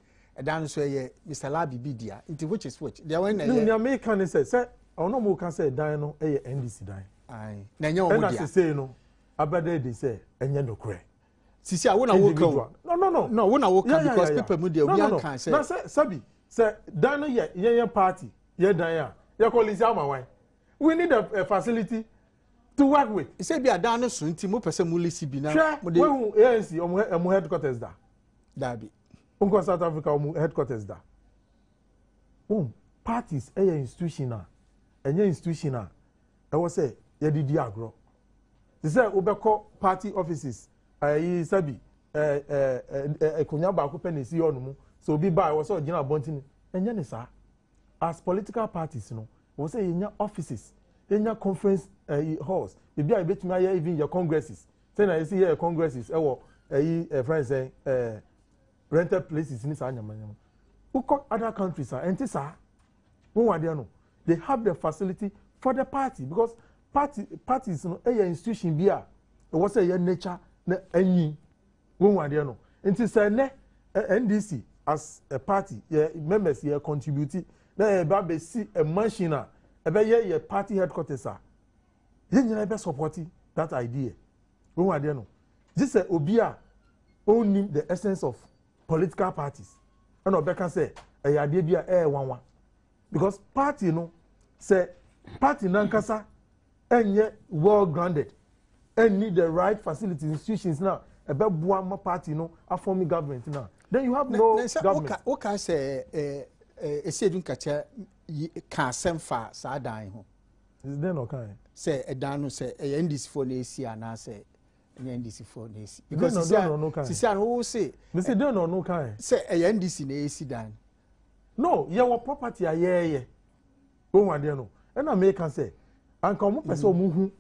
[SPEAKER 2] down so Mr. Labi Bidia, into which is which. There when
[SPEAKER 4] no, American say, I no more can say Dino a NDC die.
[SPEAKER 2] Aye.
[SPEAKER 4] And as I say no, abade they say enye no kre.
[SPEAKER 2] Sisi I wanna walk
[SPEAKER 4] No.
[SPEAKER 2] No, wanna walk because people media we can say.
[SPEAKER 4] No, Sabi, say Dino ye party, ye dan ya call is our we need a facility to work with.
[SPEAKER 2] He said be a down so nti mo pese mo lisi bi na
[SPEAKER 4] mo de ANC omo headquarters da.
[SPEAKER 2] Dabi.
[SPEAKER 4] Unko South Africa omo headquarters da. Parties institutional. Enye institutional. I was say ye didi agro. They say obeko party offices ayi sabi ekonya ba ko penisi onumu so bi ba was so gina bontin enye ne sa as political parties no we say in your offices, in your conference halls, if you are even your congresses. Say na you see here congresses, friends say rented places in this anyamanyama. Who call other countries are anti sir? They have the facility for the party because parties no institution bia. It was a nature na any no. Until say NDC as a party, members here contributing. Na eba see a machine ebe ye party headquarters a ye nyina ebe supporting that idea we wan there no this obi a only the essence of political parties and obeka say e ade bia wanwa because party no say party nankasa enye well grounded and need the right facilities institutions now ebe bua ma party no a forming government now then you have no government
[SPEAKER 2] okay say esedun kacha ka semfa sa dan ho
[SPEAKER 4] is there no kind
[SPEAKER 2] say edan no say NDC for na esi ana say NDC for na esi because sisi an who say
[SPEAKER 4] me say there no kind
[SPEAKER 2] say NDC na esi dan
[SPEAKER 4] no your property ayeye won wa there no and I make can say anka mo pese o mu hu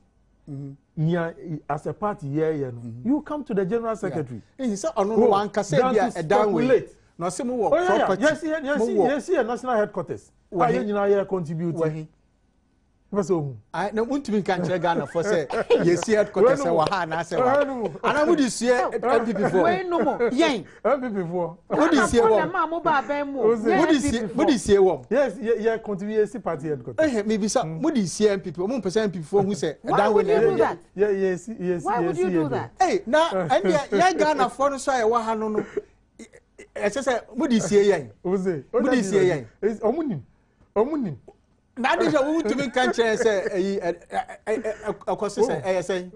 [SPEAKER 4] nia as a party no you come to the general secretary
[SPEAKER 2] he say ono no wan ka say bia edan we no say mo work property
[SPEAKER 4] yes national headquarters why you know contribute
[SPEAKER 3] Person.
[SPEAKER 2] I no want to be can Ghana for say yes headquarters wa ha na say wa. Ana wo dis year MPP for.
[SPEAKER 3] We no more. Yen.
[SPEAKER 4] MPP for.
[SPEAKER 2] Wo dis year wo.
[SPEAKER 3] Ma mo ba ben mo.
[SPEAKER 2] Wo dis year wo.
[SPEAKER 4] Yes, yeah contribute party headquarters.
[SPEAKER 2] Eh maybe so wo dis year MPP. Mo person MPP for who say
[SPEAKER 3] that way na.
[SPEAKER 4] Yes.
[SPEAKER 3] Why would you do that?
[SPEAKER 2] Hey, na and ya Ghana for no so e wa ha no no. E say wo dis year yen.
[SPEAKER 4] Wo say.
[SPEAKER 2] Wo dis year yen.
[SPEAKER 4] Omunim.
[SPEAKER 2] Na dey we to be can say akoso say say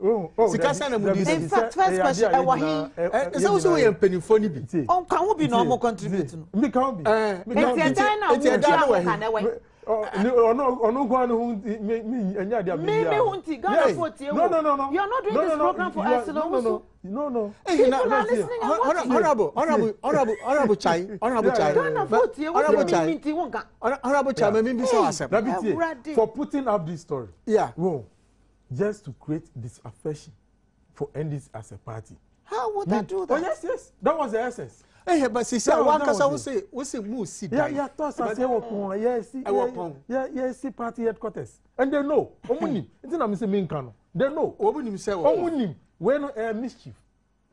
[SPEAKER 2] sika say na mu dis.
[SPEAKER 3] In fact, first question e wa hi.
[SPEAKER 2] Say we am penifo ni bi.
[SPEAKER 3] On kan wo bi na mo contribute no.
[SPEAKER 4] Me kan bi.
[SPEAKER 3] Me kan bi. Eti dan wa hi.
[SPEAKER 4] Ono go anu me anya dia
[SPEAKER 3] me hunti Ghana for tie.
[SPEAKER 4] No.
[SPEAKER 3] You are not doing this program for us no.
[SPEAKER 4] No.
[SPEAKER 2] Hey, honorable Chai. Honorable Chai, maybe so accept.
[SPEAKER 4] For putting up this story.
[SPEAKER 2] Yeah.
[SPEAKER 4] Whoa. Just to create disaffection for NDC as a party.
[SPEAKER 3] How would I do that?
[SPEAKER 4] Oh, yes. That was the essence.
[SPEAKER 2] Hey, but see, one kasa we say move sit down.
[SPEAKER 4] Yeah, thoughts I say wopon. Yes, party headquarters. And they know. Omunim. It's not me say me kan. They know.
[SPEAKER 2] Omunim say
[SPEAKER 4] omunim. When mischief.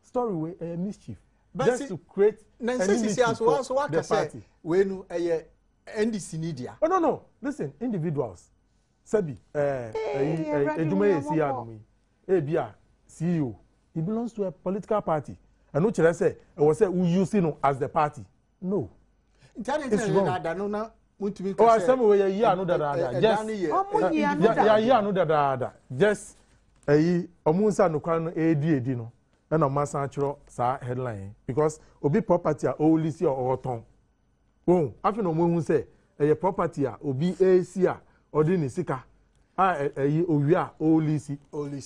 [SPEAKER 4] Story way mischief. just to create
[SPEAKER 2] enmity for the party. When NDC media.
[SPEAKER 4] Oh no. Listen, individuals. Sebi, CEO. He belongs to a political party. And what I say, it was said we use him as the party. No. It's wrong. Oh, I say we yeah no da. Just omunsa no kwan edi no. Na omasa achro sa headline because obi property a o lisi or ton. Oh, after no mo hu say a property a obi AC a odi ni sika. Owi a o lisi.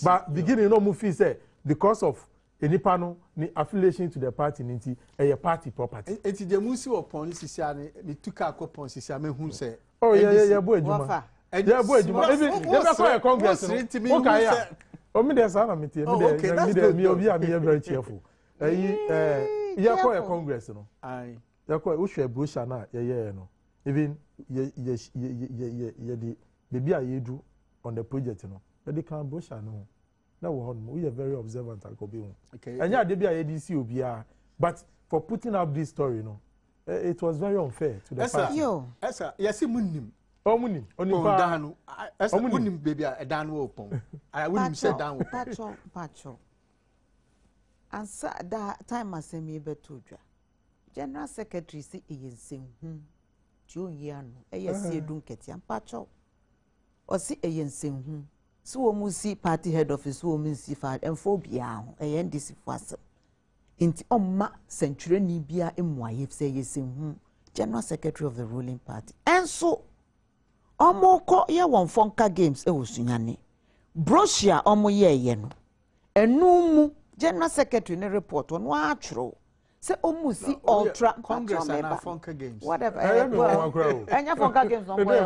[SPEAKER 4] But beginning no mo feel say because of enipa no ni affiliation to the party ninti a party property.
[SPEAKER 2] Enti de musi opon sisia ni tuka akopon sisia me hu say.
[SPEAKER 4] Oh yeah boy ejuma. Yeah boy ejuma. Even they call a congress. Okay. Oh me dey say na me tie me obi a me very cheerful. Yeah call a congress no.
[SPEAKER 2] Aye.
[SPEAKER 4] Yeah call we share brochure na yeah no. Even ye the baby a ye do on the project no. They can brochure no. Now we are very observant and go be one. Okay. And yeah, they be a ADC obia, but for putting up this story, it was very unfair to the party.
[SPEAKER 2] Esa, yes, munim.
[SPEAKER 4] Oh, munim. Only
[SPEAKER 2] danu. Esa munim baby a danu opon. I wouldn't say down.
[SPEAKER 3] Pacho. And that time I say me betuja. General Secretary si eyensin Juniano. Eyesi edunketi Pacho. Or si eyensin so we see party head office we see fad and phobia and this was inti omma century ni bia emwaye say yesin general secretary of the ruling party and so omoko ye won fonka games e wosunyane brochure omo ye no enum general secretary ne report on wa atro say omu see ultra
[SPEAKER 2] congress and fonka games
[SPEAKER 3] whatever enya fonka games on boy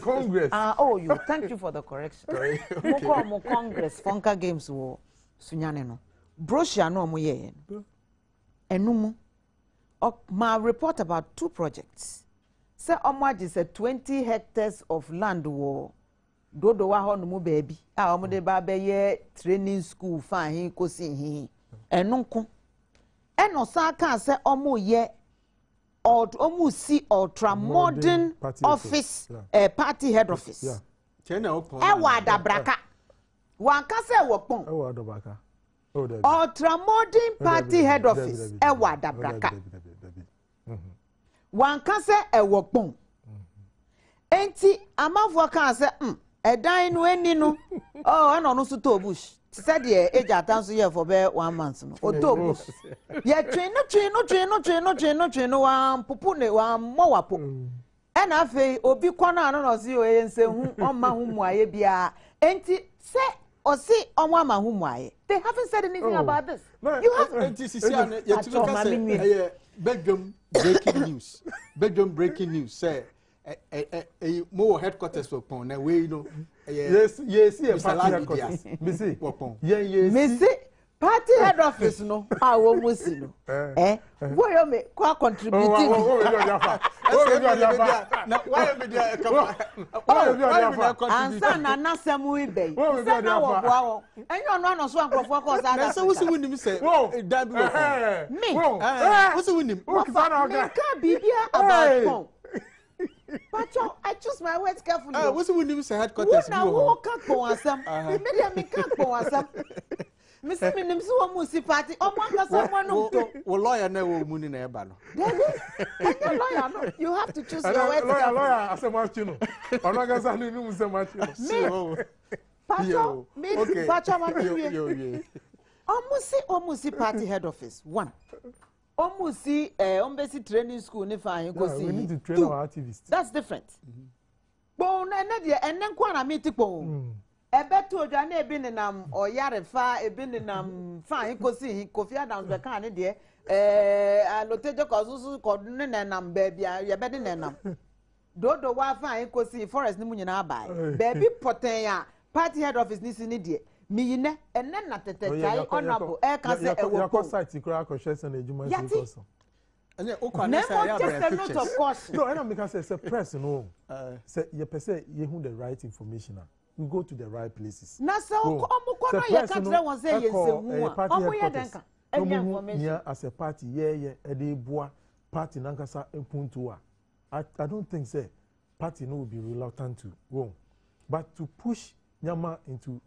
[SPEAKER 4] congress
[SPEAKER 3] you thank you for the correction mo congress fonka games wo sunyane no brochure no omo ye enum my report about 2 projects say omo agi say 20 hectares of land wo dodo wa ho no mu baby omo de ba be ye training school fa hin kosi hin enunko eno sa kan say omo ye omo si ultra modern office party head office
[SPEAKER 2] chena opon
[SPEAKER 3] wa dabraka wan ka say wo pon
[SPEAKER 4] wa dabraka
[SPEAKER 3] ultra modern party head office wa dabraka wan ka say wo pon enti amafo kan say edan no eni no eno no so to bush said the age atanso here for be 1 month no otobu ye twin no wan pupu ne wan mowapo e na fe obi kwana no no si o yense hu omma hu muaye bia enti se o si omwa ma hu muaye they haven't said anything about this you have
[SPEAKER 2] enti sisia ne ye tuka say Badwam breaking news say more headquarters for pon na we know
[SPEAKER 4] yes party headquarters missy
[SPEAKER 3] party head office no wo musi no boyo me kwa contributing
[SPEAKER 2] na why me dia
[SPEAKER 3] ansa na nasemu ibe se na wo boa wo enyo no no so ankrofo ko sa da
[SPEAKER 2] so wusi wunim se da bi wo
[SPEAKER 3] me
[SPEAKER 2] wusi wunim
[SPEAKER 3] ka bibia about pon Pacho, I choose my words carefully.
[SPEAKER 2] What's the name of headquarters?
[SPEAKER 3] Now, walk up for some. Me can't for some. Mr. Minim, so musi party. Someone who
[SPEAKER 2] lawyer never moon in a ban.
[SPEAKER 3] Lawyer, no. You have to choose your words.
[SPEAKER 4] Lawyer, as a much, you know. I'm not going to know so much.
[SPEAKER 3] Pacho, Pacho, Omusi party head office. 1. Omusi Ombesi training school ni fa hin ko si.
[SPEAKER 4] We need to train our activists.
[SPEAKER 3] That's different. Bon na de enen kwa na meti pon. Ebe to odwa na ebi nenam oyare fa ebi nenam fa hin ko si hin Kofi Adams be kan ne de alotejo ko susu ko ne nenam ba bia ye be de nenam. Dodo wa fa hin ko si forest ni mu nyina bai. Baby poten ya party head office ni si ni de. Miyine enen na tetetai honorable can say
[SPEAKER 4] your site kura ko share na ejuma so so
[SPEAKER 2] ene o kwa na say ya
[SPEAKER 3] pictures of course
[SPEAKER 4] no ena make say press no say you person you hu the right information we go to the right places
[SPEAKER 3] na say omo kono ye ka tire won say ye se hu a omo ye denka any information
[SPEAKER 4] as a party ede boa party nankasa empuntu I don't think say party no will be reluctant to go, but to push Nyama into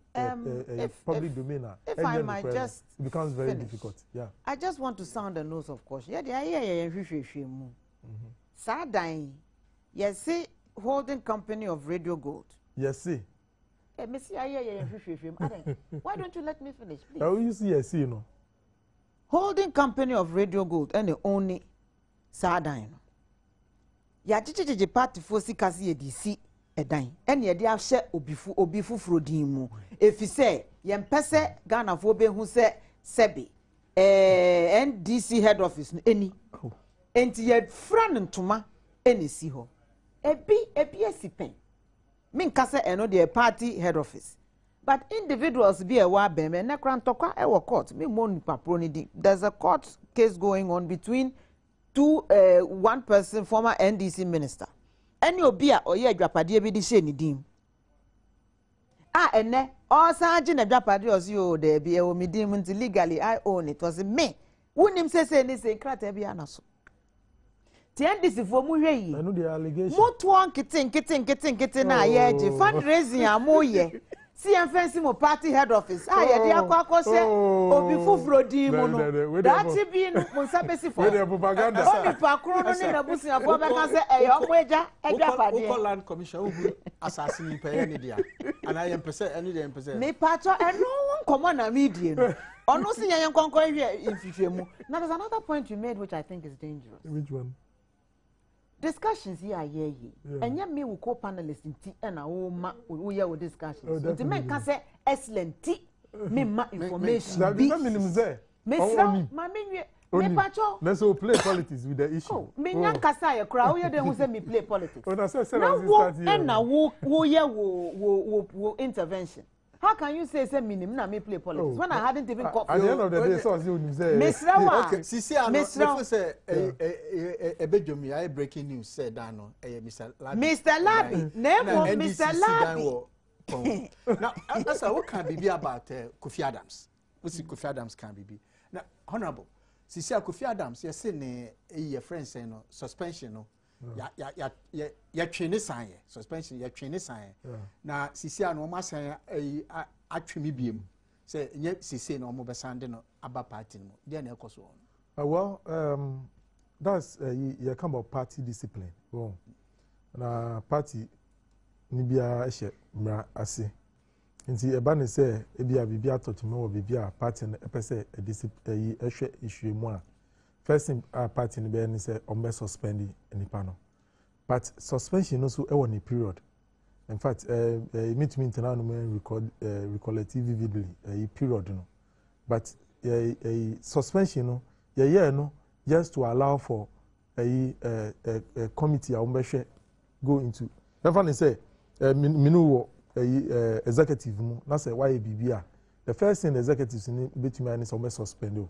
[SPEAKER 4] public domain,
[SPEAKER 3] if I might just
[SPEAKER 4] it becomes very difficult. Yeah.
[SPEAKER 3] I just want to sound a note of caution. Sadan, yes, see, holding company of Radio Gold.
[SPEAKER 4] Yes, see.
[SPEAKER 3] Why don't you let me finish, please?
[SPEAKER 4] Oh, you see, yes, you know.
[SPEAKER 3] Holding company of Radio Gold and the only Sadan. Ya chichi party for sikasi edisi edan. And ye dia share obifu frodimu. If you say, yem pese Ghana for be who say Sebi, NDC head office any. Enti ye fran ntoma any si ho. Ebi esipen. Min kase eno the party head office. But individuals be a wa beme na krantokwa e wo court. Me mo nipa proni. There's a court case going on between one person, former NDC minister. Any obia or ye adwapade bi di she ni dim. Ene all sanji na adwapade osi o de bi e o mi dim nti legally I own it. Was me. Wonim say ni say krata bi anaso. Ti NDC fo mu hwe yi.
[SPEAKER 4] Eno the allegation.
[SPEAKER 3] Mo to kitten na ye je fundraising amoye. See and fancy mo party head office. Ye dey akwa se obi fufuro di mu no. That be mo sabesi for.
[SPEAKER 4] We dey propaganda.
[SPEAKER 3] Obi pakro no ni na busia fo be kan se omo eja edwapade.
[SPEAKER 2] Uko land commission ubu assassin pay ni dia. And I am percent any dey percent.
[SPEAKER 3] Me patcho eno nkomo na media no. Ono si yan kwankwan hwe infihwemu. Now there's another point you made which I think is dangerous.
[SPEAKER 4] Which one?
[SPEAKER 3] Discussions here and yet me will co panelists in tea and we are with discussions. To make us say excellent tea, me ma information.
[SPEAKER 4] That means there.
[SPEAKER 3] Me pacho.
[SPEAKER 4] Let's all play politics with the issue.
[SPEAKER 3] Oh, me nyan kasa ya crowd you don't say me play politics.
[SPEAKER 4] Now
[SPEAKER 3] wo intervention. How can you say minim na me play politics when I hadn't even caught
[SPEAKER 4] at the end of the day so as you say
[SPEAKER 3] Mr.
[SPEAKER 2] Okay, see I say a bedroom I breaking news said no Mr.
[SPEAKER 3] Labi name Mr. Labi
[SPEAKER 2] now that's what can be about Kofi Adams. What see Kofi Adams can be now honorable see Kofi Adams you say your friend say no suspension no ya twene san ye suspension ya twene san ye na sisi ano ma san atwemi biem say nye sisi na omo be sande no aba party no dey na ekoso
[SPEAKER 4] well that's you come about party discipline well na party ni bia ehye mra ase nti eba ne say ebia bibia tochime wo bibia party no epese discipline ehwe issue mu a first thing party ni be ni say omo suspend nipa no but suspension also e won a period in fact meet me internal no recollect vividly a period no but a suspension no no just to allow for a committee a ombehwe go into never say minu executive mu na say why bibia the first thing the executives ni betumi ani say omo suspend o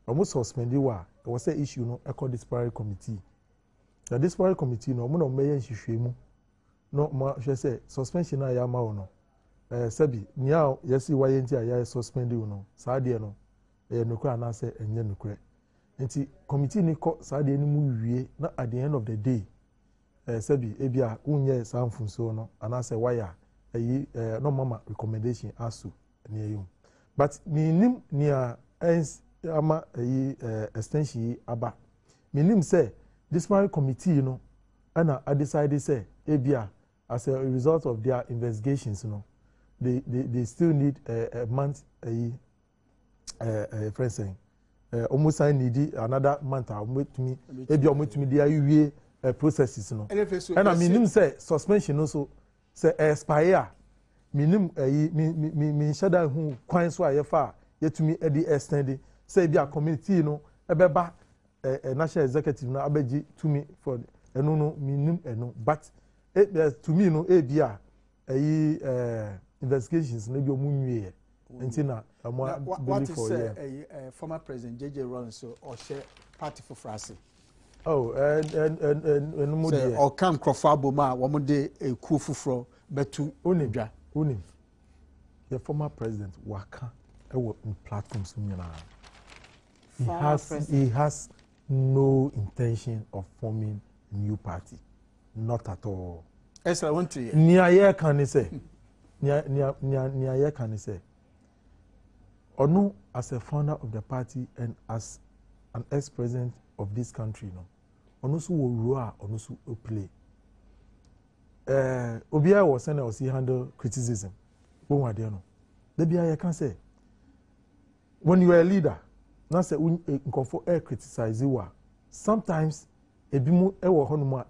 [SPEAKER 4] omo suspend wa it was a issue no e called disciplinary committee. The disciplinary committee no mo meye nhwehwemu no ma hwe say suspension na ya ma wo no sabi nia yesi waye nti ya suspend wo no saa de no nokura na say enye nokura nti committee ni ko saa de ni mu wie na at the end of the day sabi ebia unye saa mfunso no ana say waya no mama recommendation asu ni ayum but minim nia ama extension aba minim say disciplinary committee and I decided say ebia as a result of their investigations they still need a month friend saying almost I need another month with me ebia almost me their processes and I mean say suspension also say expire minim me shada who kwan so ayefa yetumi e dey extend say ebia committee ebeba national executive na abeji to me for no minimum but to me no ebia investigations na bi omunwie ntina
[SPEAKER 2] what is former president JJ Rawlings or share party for France
[SPEAKER 4] and mo dey
[SPEAKER 2] o kan crofo aboma wo mo de eku fufuro betu onedwa
[SPEAKER 4] the former president waka e wo platforms nyina he has no intention of forming a new party, not at all.
[SPEAKER 2] Excellent.
[SPEAKER 4] Niaye can say, Niaye can say, Onu as a founder of the party and as an ex-president of this country, no, Onu su will rule, Onu su will play. Obia was saying he handle criticism. What do you know? The BIA can say, when you are a leader, not say for air criticize you. Sometimes a bimu ewo honuma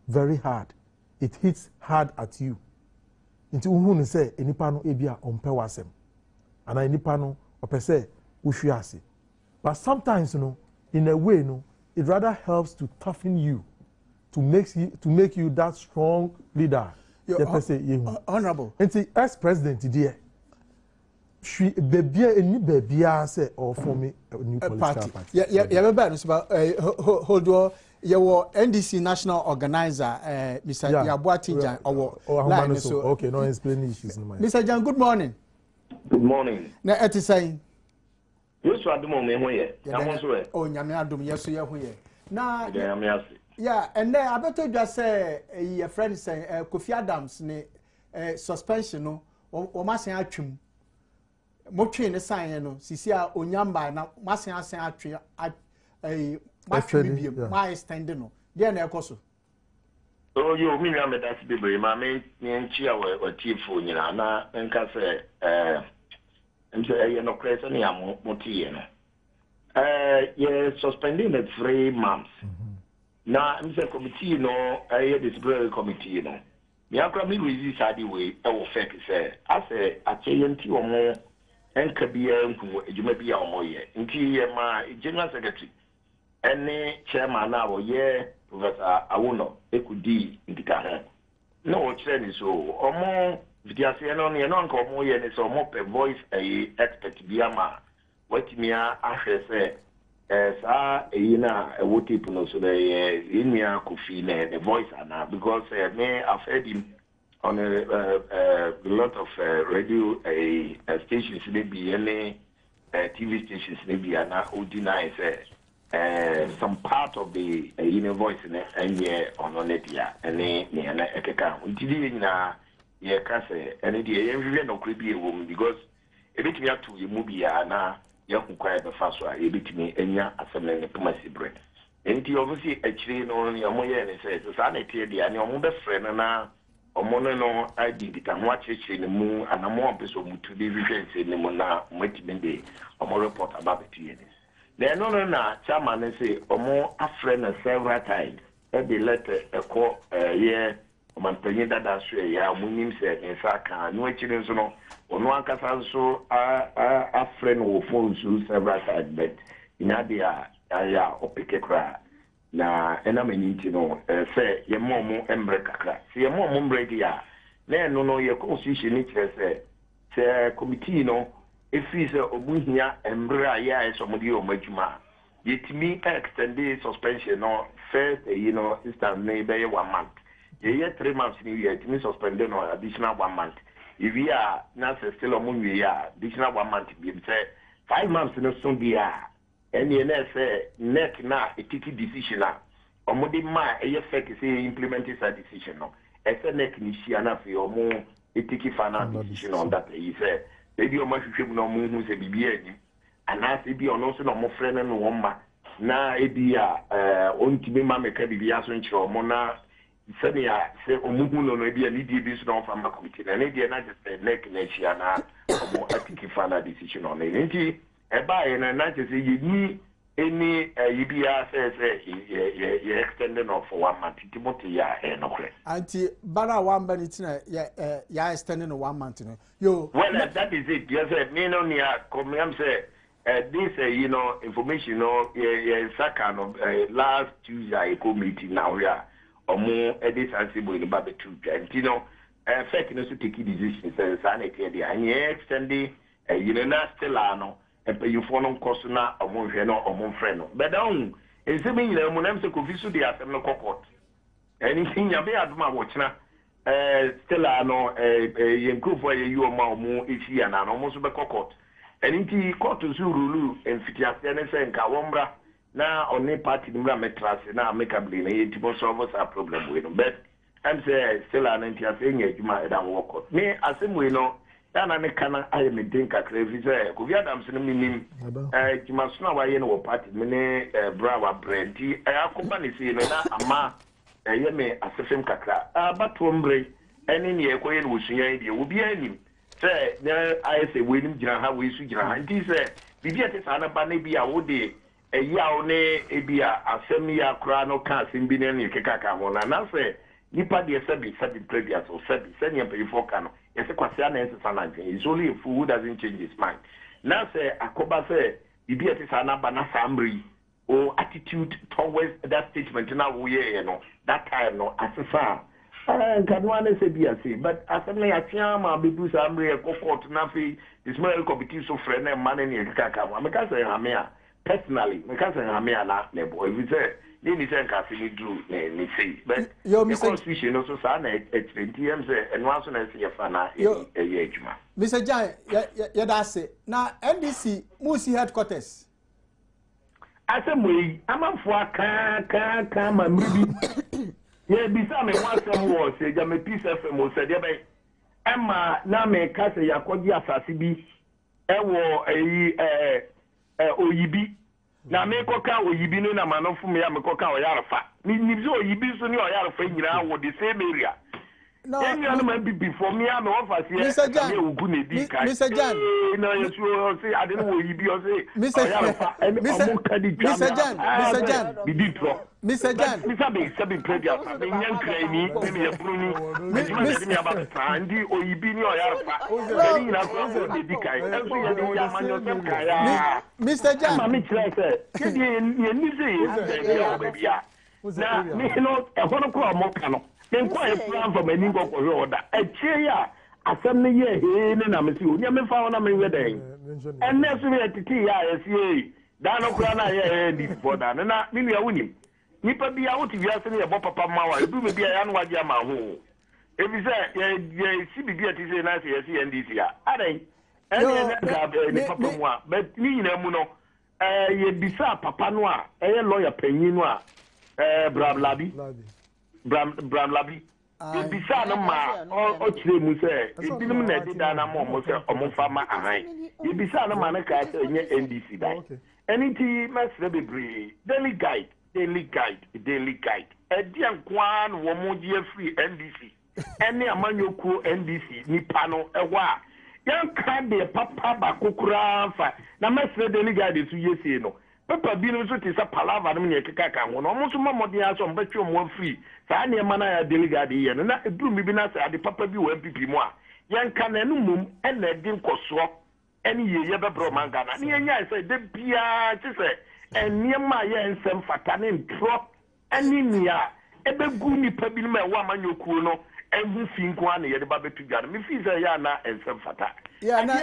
[SPEAKER 4] very hard. It hits hard at you. Into who say enipa no ebia ompe wasem. And enipa no ope say ushiasi. But sometimes in a way it rather helps to toughen you, to make you that strong leader.
[SPEAKER 2] Honorable.
[SPEAKER 4] And ex-president dear. She baby say or form a new political party.
[SPEAKER 2] Hold on. Your NDC national organizer, Mr. Yabuatinjan,
[SPEAKER 4] okay, no explain issues.
[SPEAKER 2] Mr. Jan, good morning.
[SPEAKER 5] Good morning.
[SPEAKER 2] Na eti saying.
[SPEAKER 5] Yes, Adom me ho ye. Na mo so e.
[SPEAKER 2] Oh, nyame Adom yeso ye ho ye. Na
[SPEAKER 5] yeah,
[SPEAKER 2] and then I better just say your friend say Kofi Adams ne suspension no o masen atwem. Motwe ne sign no sisi a onyamba na masen asen atwe my standing no there na ekoso.
[SPEAKER 5] So you me na me that be ma me nchi a chief nyina na nka se no crazy na motie no. Yeah, suspending the 3 months. Now, I'm saying committee no, disciplinary committee no. Me akra me resist adi way e wo fake say as a chanti omo enka bia nku ejuma bia omo ye. Nti ye ma general secretary ene chairman na wo ye Professor Awuno ekudi ndika ho. No wo kire ni so omo vidiase no ne no nka omo ye ni so omo pe voice expert bia ma watimia ahwe say sa na what people know so the Inia Kofi the voice now because me I've heard him on a lot of radio stations maybe any TV stations maybe and now deny some part of the voice and yeah on it yeah and then ekeka until na yeah can say and the no creepy woman because a bit me to you movie na you require the first one, you beat me and ya assembly commercial bread. And you obviously actually know your moya and says, Sanity, and your mother friend and now, or mono, I did it and watch it in the moon and a more episode to the visions in the Mona, waiting day, or more report about the TNS. Then no, chairman and say, or more a friend several times, every letter a call a year. Mantenye dada swe ya munim se nsaka no chire nso no ono ankasa nso a friend wo phone so several times but inadia ya opeke kra na ena manyinti no se ye momo embre kakra se ye momo embre dia na eno no ye constitution ni kire se committee no efi se obuhia embre aya esomodi o madwuma yetimi extend the suspension no first system na be 1 month. Yeah, 3 months in a year, it means suspended or additional 1 month. If we are not still a moon, we are additional 1 month. We say 5 months in a soon be and the NSA net now a ticky decision. Or more than my effect is implementing that decision. As a neck Nishiana for your more a ticky final decision on that. He said, maybe your much no moon who's a BBN and as it be on also no more friend and woman. Now, it be on to be mamma can be as or mona. Senia say omuhu no no bia lead this no from my committee na dey na just neck na chia na omo etiki final decision on it nti e ba ye na just say you any yibia say you extended of for 1 month timoti ya no kre
[SPEAKER 2] anti bara one minute na ya extending 1 month no yo
[SPEAKER 5] well that is it yes me no near come am say this information saka no last Tuesday I meeting now yeah omo edit sensible in babe to no fake no so take decision say sanity dey and extend na still no e you for no cost na omo hwe no omo friend no but down e say me nyina mo nam se Kofi so dey asem no court anything ya be aduma wo kina still no yenkrofo ye you ma omo efi ya na omo so be court and inti court to rulu and fitiasiane say nka wombra na only party nimra metrase na amicably na yeti bo solve our problem we no but I'm say still an anti-affair juma e dan work me asem we no na ne kana aye me den kakra fi say ko via dam sene minim juma so na wa ye no party me ne brawa brandi akoba ne si no na ama ye me asefem kakra batombre eni ne ye koye no wusuyan die obi anim say na aye say we nim gira ha we su gira ha nti say bibia te sana ba na bia wo de yawo ne ebia asem ya kra no ka asem bi ne ne kekaka ho na say nipa de sabi previous or sabi send him before can yes kwase na ese sana it's only a fool who doesn't change his mind now say akoba say bibi ati sana ba na samri or attitude towards that statement na wo ye no that time no asesa can one say be say but asem ya tia ma bibu samri e court na fi this more competition so friend na man ni kaka ma me ka say ha me personally me ka say ha me na le boy we say ni say nka fi ni do ni say but your constitution also say na 20 am say and once na say fa na e adwuma
[SPEAKER 2] Mr. Jan ya da say na NDC musi headquarters
[SPEAKER 5] asemwe amanfo aka ma mribi ye bisa me wasem wo say ja me peace fm wo say de be emma na me ka say yakogi asase bi ewo oyibi na me koka oyibi no na manofo me ya me koka oyarfa ni so oyibi so ni oyarfa nyina wo the same area no no man before me am offer here me ogu na di kai
[SPEAKER 2] Mr. Jan
[SPEAKER 5] no you say I don't know oyibi o say
[SPEAKER 2] Mr. Jan
[SPEAKER 5] bi di pro
[SPEAKER 2] Mr. Jan
[SPEAKER 5] Mr. Be sabi previous me nyankra ni me ya bruni me about ndi oyibi ni oyarfa ni na so di kai enso ye di ya manyo sem kai
[SPEAKER 2] Mr. Jan
[SPEAKER 5] ma me try say kedi ye ni say ya baby ya na me no e hono ko mo kano enko e plan for many go ko order e che ya asem ne ye he ne na me si o me fa na me we den en na so ye titi ya ye si da no kura na ye di for da na ni ya wuni nipa bia wo ti wiase ne ye bo papa ma wa edu me bia ya no waje ama ho e bi say ye si bibia ti say na say ye si NDC ya adai en na ga ni papa mu a but ni nyina mu no ye bisa papa no a ye lawyer panyin no a Bram Labi bisa no ma o chire mu se ebinum na di da na mo se omofa ma ahan bisa no ma na ka se nye NDC dai anything mesre bebre daily guide edian kwan wo mo je free NDC ene amanyoku NDC nipa no ewa yan ka de papa ba kokura fa na mesre daily guide su yesi no papa bi no so ti sa palava no ne keka ka ho no mo so mamodi aso mbetwe mo free sa ne ma na ya delegate ye no na eduru mi bi na sa de papa bi wo MPP mu a yan ka na no mum e na di nkoso eni ye bebro manga na ne nya se de bia ti se eni ma ye nsem fata ne ntro eni nia ebegu ni pa bi ma wa manyoku no ehu fi nko an ye de ba betu gare mi fi se ya na nsem fata
[SPEAKER 2] ya na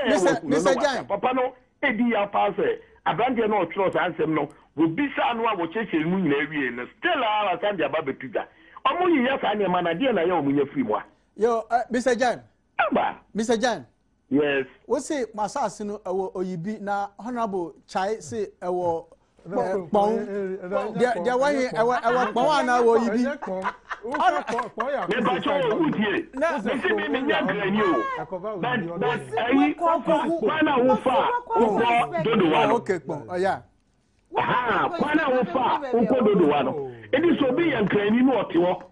[SPEAKER 2] Mr. Jan
[SPEAKER 5] papa no edi ya pa se abandon no trust ansem no wo bisa no a wo cheche mu nyina wie no still ala sande aba betuga omo yi ya sa ne ma na de na ya omunya free mu a
[SPEAKER 2] yo Mr. Jan
[SPEAKER 5] aba
[SPEAKER 2] Mr. Jan
[SPEAKER 5] yes
[SPEAKER 2] wo say masase no ewo oyibi na honorable chai say ewo pon de wahi ewo pon na wo oyibi
[SPEAKER 5] me ba cho udie na me se me nya grani o but ayi kwana wo fa wo dodo wa
[SPEAKER 2] okay pon oya
[SPEAKER 5] kwana wo fa wo dodo wa no edi so bi yan grani no ote wo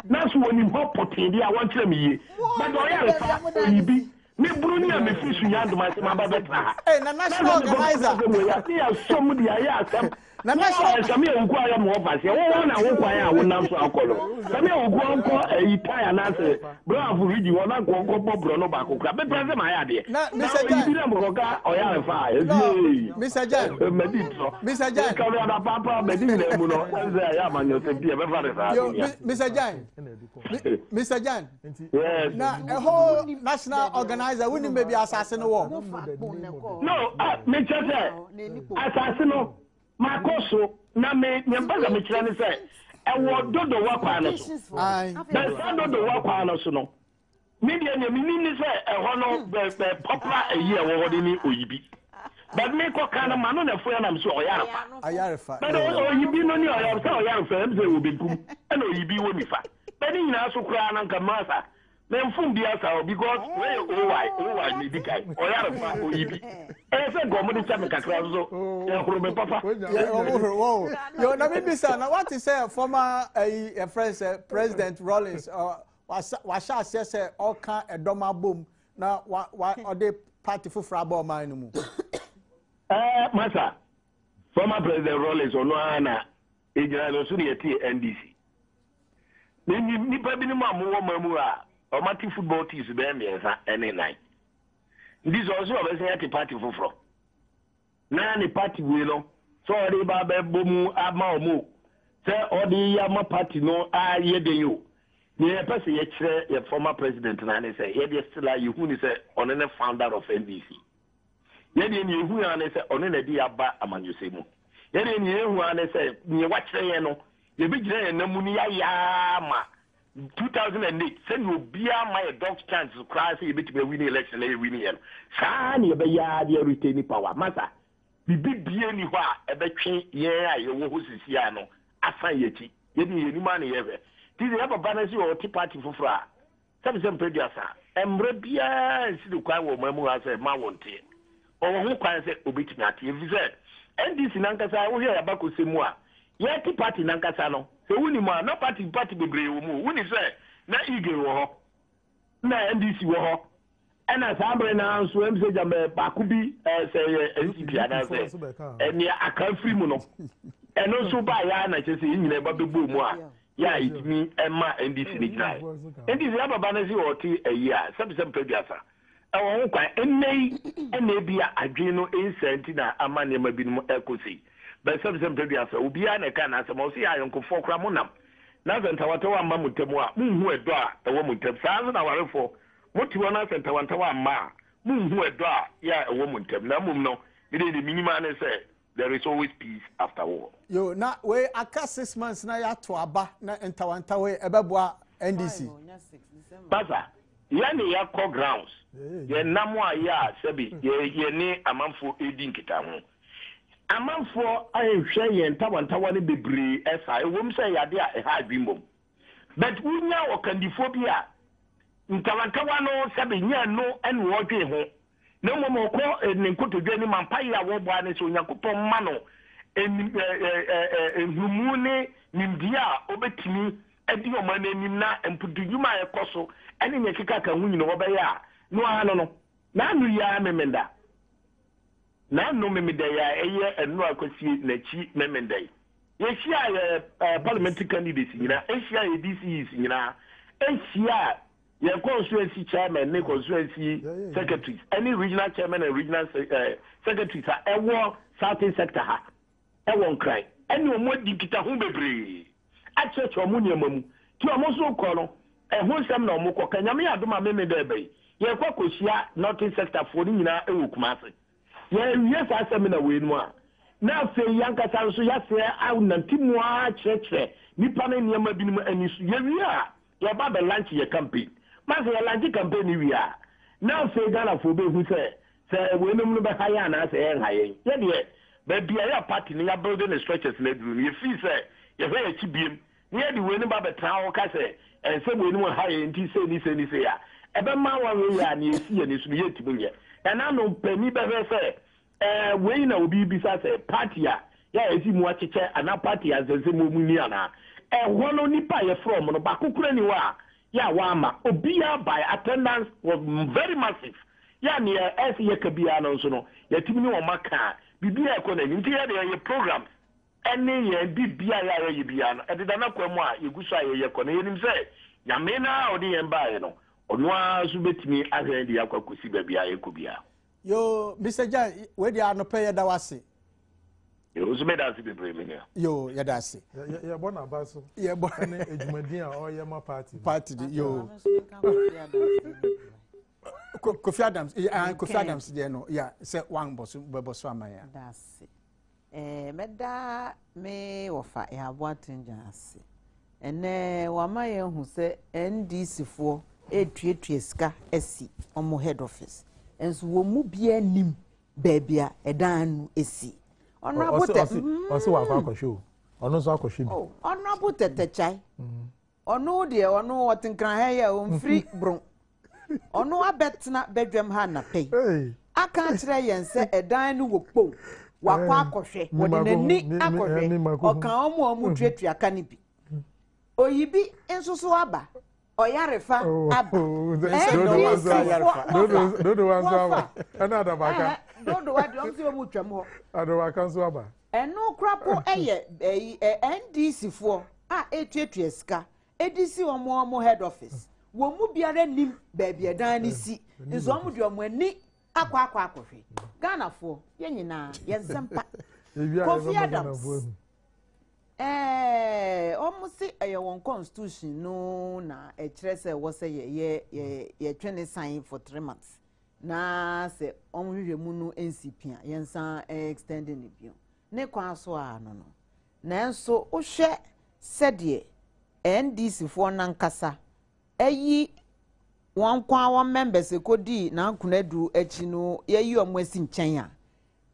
[SPEAKER 5] na so woni ho potin dia won kire me yi but oya fa oyibi me bruni a me fisu ya ndo ma se ma ba betra
[SPEAKER 2] na national organizer
[SPEAKER 5] ya so mu dia ya asem
[SPEAKER 2] na national
[SPEAKER 5] sami ogu aya mo ofase wo na wo kwan ya wo nam so akolo sami ogu anko itaya na se bravo rigi wona ko bobro no ba ko kra be prese ma ya de
[SPEAKER 2] na Mr. Jan
[SPEAKER 5] bi dem ko ka oya fa
[SPEAKER 2] Mr. Jan Mr. Jan
[SPEAKER 5] ka na papa be di na mu no enze ya manyo se bi e be fa de fa
[SPEAKER 2] Mr. Jan Mr. Jan
[SPEAKER 5] yes
[SPEAKER 2] na a whole national organizer wouldn't maybe assassin war
[SPEAKER 5] no me chese assassin no makoso na me nyambaza me kira ne se ewo dodo wa kwa no so
[SPEAKER 2] ai
[SPEAKER 5] but dodo wa kwa no so no media nyami ni se eho no be popular eyi ewo hode ni oyibi but me ko kana ma no na fo ya na so oyarefa
[SPEAKER 2] ayarefa
[SPEAKER 5] but oyibi no ni oyarefa em say obekum e na oyibi wo nifa but ni nyina so kura na nka masa na mfum bia sa because we why me dikai oyarefa oyibi e say go mo di cha me kakra so e horo me papa
[SPEAKER 2] wow yo na me bisa na what is say former President Rollins wa sha say all kan edoma bom na wa ode party fufra ba man no mu
[SPEAKER 5] masa former President Rollins ono ana ejira no so ye tie NDC ni pa bi ni mamu a o mati football teams be miensa any night this also obese ya party fufro na ni party we no so ode ba be bomu ama omu se ode ya ma party no a ye de yo ni e pese ye kire ye former president na ne say ye dey still you who ni say on the founder of NDC ye dey ni hu ya ne say on na di aba amanyose mu ye dey ni hu ya ne say ni wa kire ye no ye bi gire ye na mu ni ya ma 2008 say no bia my dog chance to cry say ye bit be win election na ye win ye sa ni be ya dey retain power masa bibi bie ni ho a e be twe ye a ye wo ho sisi a no asan ye ti ye ni ye ni ma ne ye be this is a banasi or tea party for fra. Some producer. Embrabia si the kwa wo mamu ase ma wonte. O ho kwan se obetimi ate. If said NDC nankasa wo hear abako semu a. Ye tea party nankasa no. Se wuni ma no party bebre wo mu. Wuni se na ige wo ho. Na NDC wo ho. Ena sambre na anso em se jam ba ku bi se NCP ana se. Eni aka free mu no. Eno so ba ya na che se nyina ba bebo mu a. Yeah, it means Emma and this in guy. And this other banasi or tea a year, some producer. Our own quite and maybe a geno in Sentina, a man may be more equity. But some producer will be an account as a mosi I uncle for Cramonam. Nothing Tawatua Mamutemua, who a draw, a woman tem 1,000 hours for Motiwana and Tawantawa ma, who a draw, yeah, a woman tem, no, no, it is the minimum say. There is always peace after war.
[SPEAKER 2] Yo, na we aka 6 months na ya to aba na entawanta we ebeboa NDC.
[SPEAKER 5] Basa, yani ya core grounds. Ye namwa ya sebi ye ni amanfo edin kita ho. Amanfo ahwe ye entawanta ne bebre esa e wom say yade a ha adwimom. But unya okandifo bi a ntawanta no sebi nya no en wo dwe ho. No more in Kutudeni Mampaya, Wobane, so Yakupon Mano, and Humune, Nindia, Obetini, and your money, Nina, and put you my apostle, and in Yakaka, win over ya. No, I don't know. Now, you are Memenda. Now, no Memenda, a year, and no, I could see Nechi Memenda. Yes, she are parliamentary candidates, you know, Asia, DC is, you know, Asia. Your constituency chairman, no constituency secretaries, any regional chairman and regional secretaries are a certain sector. I won't cry. Any more dictator who be brave. At church or munium, to a Mosso colonel, and who some no more Kanyami Adoma Meme Debe. Your Kokosia, northern sector for Nina Eukmasi. Yes, I said in a way more. Now say Yanka Sanso, yes, I will not Timwa church, Nippon Yama Binum and Yuria. Your Baba lunch your campaign. Master Lanji campaign we are. Now say Ghana for be who say we no be higher na say high. Yet baby a party near building the stretches led room. You feel say you very chibim. Near the way no ba town ka say and say we no high in say say ya. Ebe ma wan we ya na esi ya nesu ye tibunye. And now no penny be say we na obi bisa say party ya esi mu acheche ana party as say mu ni ana. Wono nipa ye from no ba kokura ni wa. Yeah, Wama, Obia by attendance was very massive. Yeah, near as ye kabia no so no. Ye timini o maka. Bibia ko na ntia de program. Ene ye bibia ya ye bia no. E de na kwa mu a ye gusa ye ko na ye nim say. Ya me na odi ye ba ye no. Ono azu betimi ahwe de yakwa kosi babia ye ko bia.
[SPEAKER 2] Yo, Mr. Jan, we dey anope ye da wase.
[SPEAKER 5] Yo, so me da si bebre me ne.
[SPEAKER 2] Yo, ye da se.
[SPEAKER 4] Ye born abaso.
[SPEAKER 2] Ye born
[SPEAKER 4] ene ejumadin a o ye ma party.
[SPEAKER 2] Party yo. Kofi Adams, Kofi Adams there no. Yeah, say one boss beboso amaya.
[SPEAKER 3] That's it. Meda me wofa ya boatin janse. Ene wama ye hu se NDC fo etuetue ska esi omo head office. Enso wo mu bia nim baby a edan esi honorable
[SPEAKER 4] also wa kwa show ono so akɔhwe bi
[SPEAKER 3] honorable tetechai ono de ono wotenkran ha ya on free bron ono abetna bedwam ha na pay aka kyerɛ yɛn sɛ edan no wɔ kpom wakɔ akɔhwɛ wɔde nani akɔhwɛ ɔkan ɔmo tuatua ka ne bi oyibi nso so aba oyarefa aba
[SPEAKER 4] dodo wanso aba ɛna adabaka
[SPEAKER 3] dodo wadi ɔmo sɛ ɔmo twam hɔ
[SPEAKER 4] adabaka nso aba
[SPEAKER 3] ɛno krapo ɛyɛ NDC foɔ a etuatua sika edisi ɔmo head office wɔn mu biara nim baabi ɛdan ne si nso ɔmo de ɔmo ani akɔ akɔhwɛ Ghana foɔ yɛn nyinaa yɛnsempa Kofi Adams ɔmo si ɛyɛ wɔn constitution no na ɛkyerɛ sɛ wɔsɛ yɛ twene sign for 3 months na sɛ ɔmo hwehwɛ mu no NCP a yɛnsan extending ne bio ne kwan so a no nanso wohwɛ sɛdeɛ NDC foɔ nankasa ɛyi wɔn kwan wɔn members ekodi na nkunadu akyi no yɛyi ɔmo asi nkyɛn a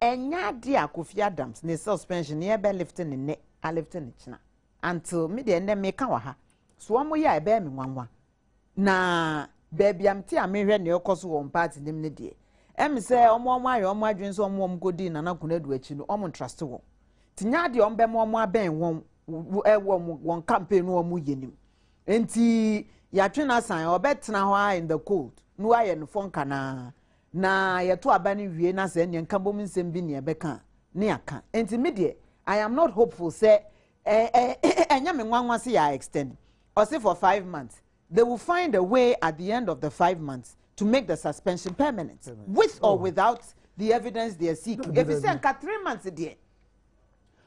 [SPEAKER 3] ɛnya ade a Kofi Adams ne suspension ne yɛbɛ lift ne ne a lift ne kyina until me de ɛnɛ meka wɔ ha so ɔmo yɛ a ɛbɛyɛ me nwanwa na baabi amte a mehwɛ ne ɛkɔ so wɔn party nim ne deɛ ɛm sɛ ɔmo ayɛ ɔmo adwene sɛ ɔmo kodi na nkunadu akyi no ɔmo trust wɔn tinya de ɔmo bɛma ɔmo abɛn wɔn wɔn campaign no ɔmo yɛ nim enti yatwe na san obetena ho in the cold no ayɛ no fonka na yɛto aba ne wie na sɛ ne nka bom nsɛm bi ne ɛbɛka ne aka enti me de I am not hopeful say enya me nwanwa se ya extend or say for 5 months they will find a way at the end of the 5 months to make the suspension permanent with or without the evidence they are seeking if you say nka 3 months there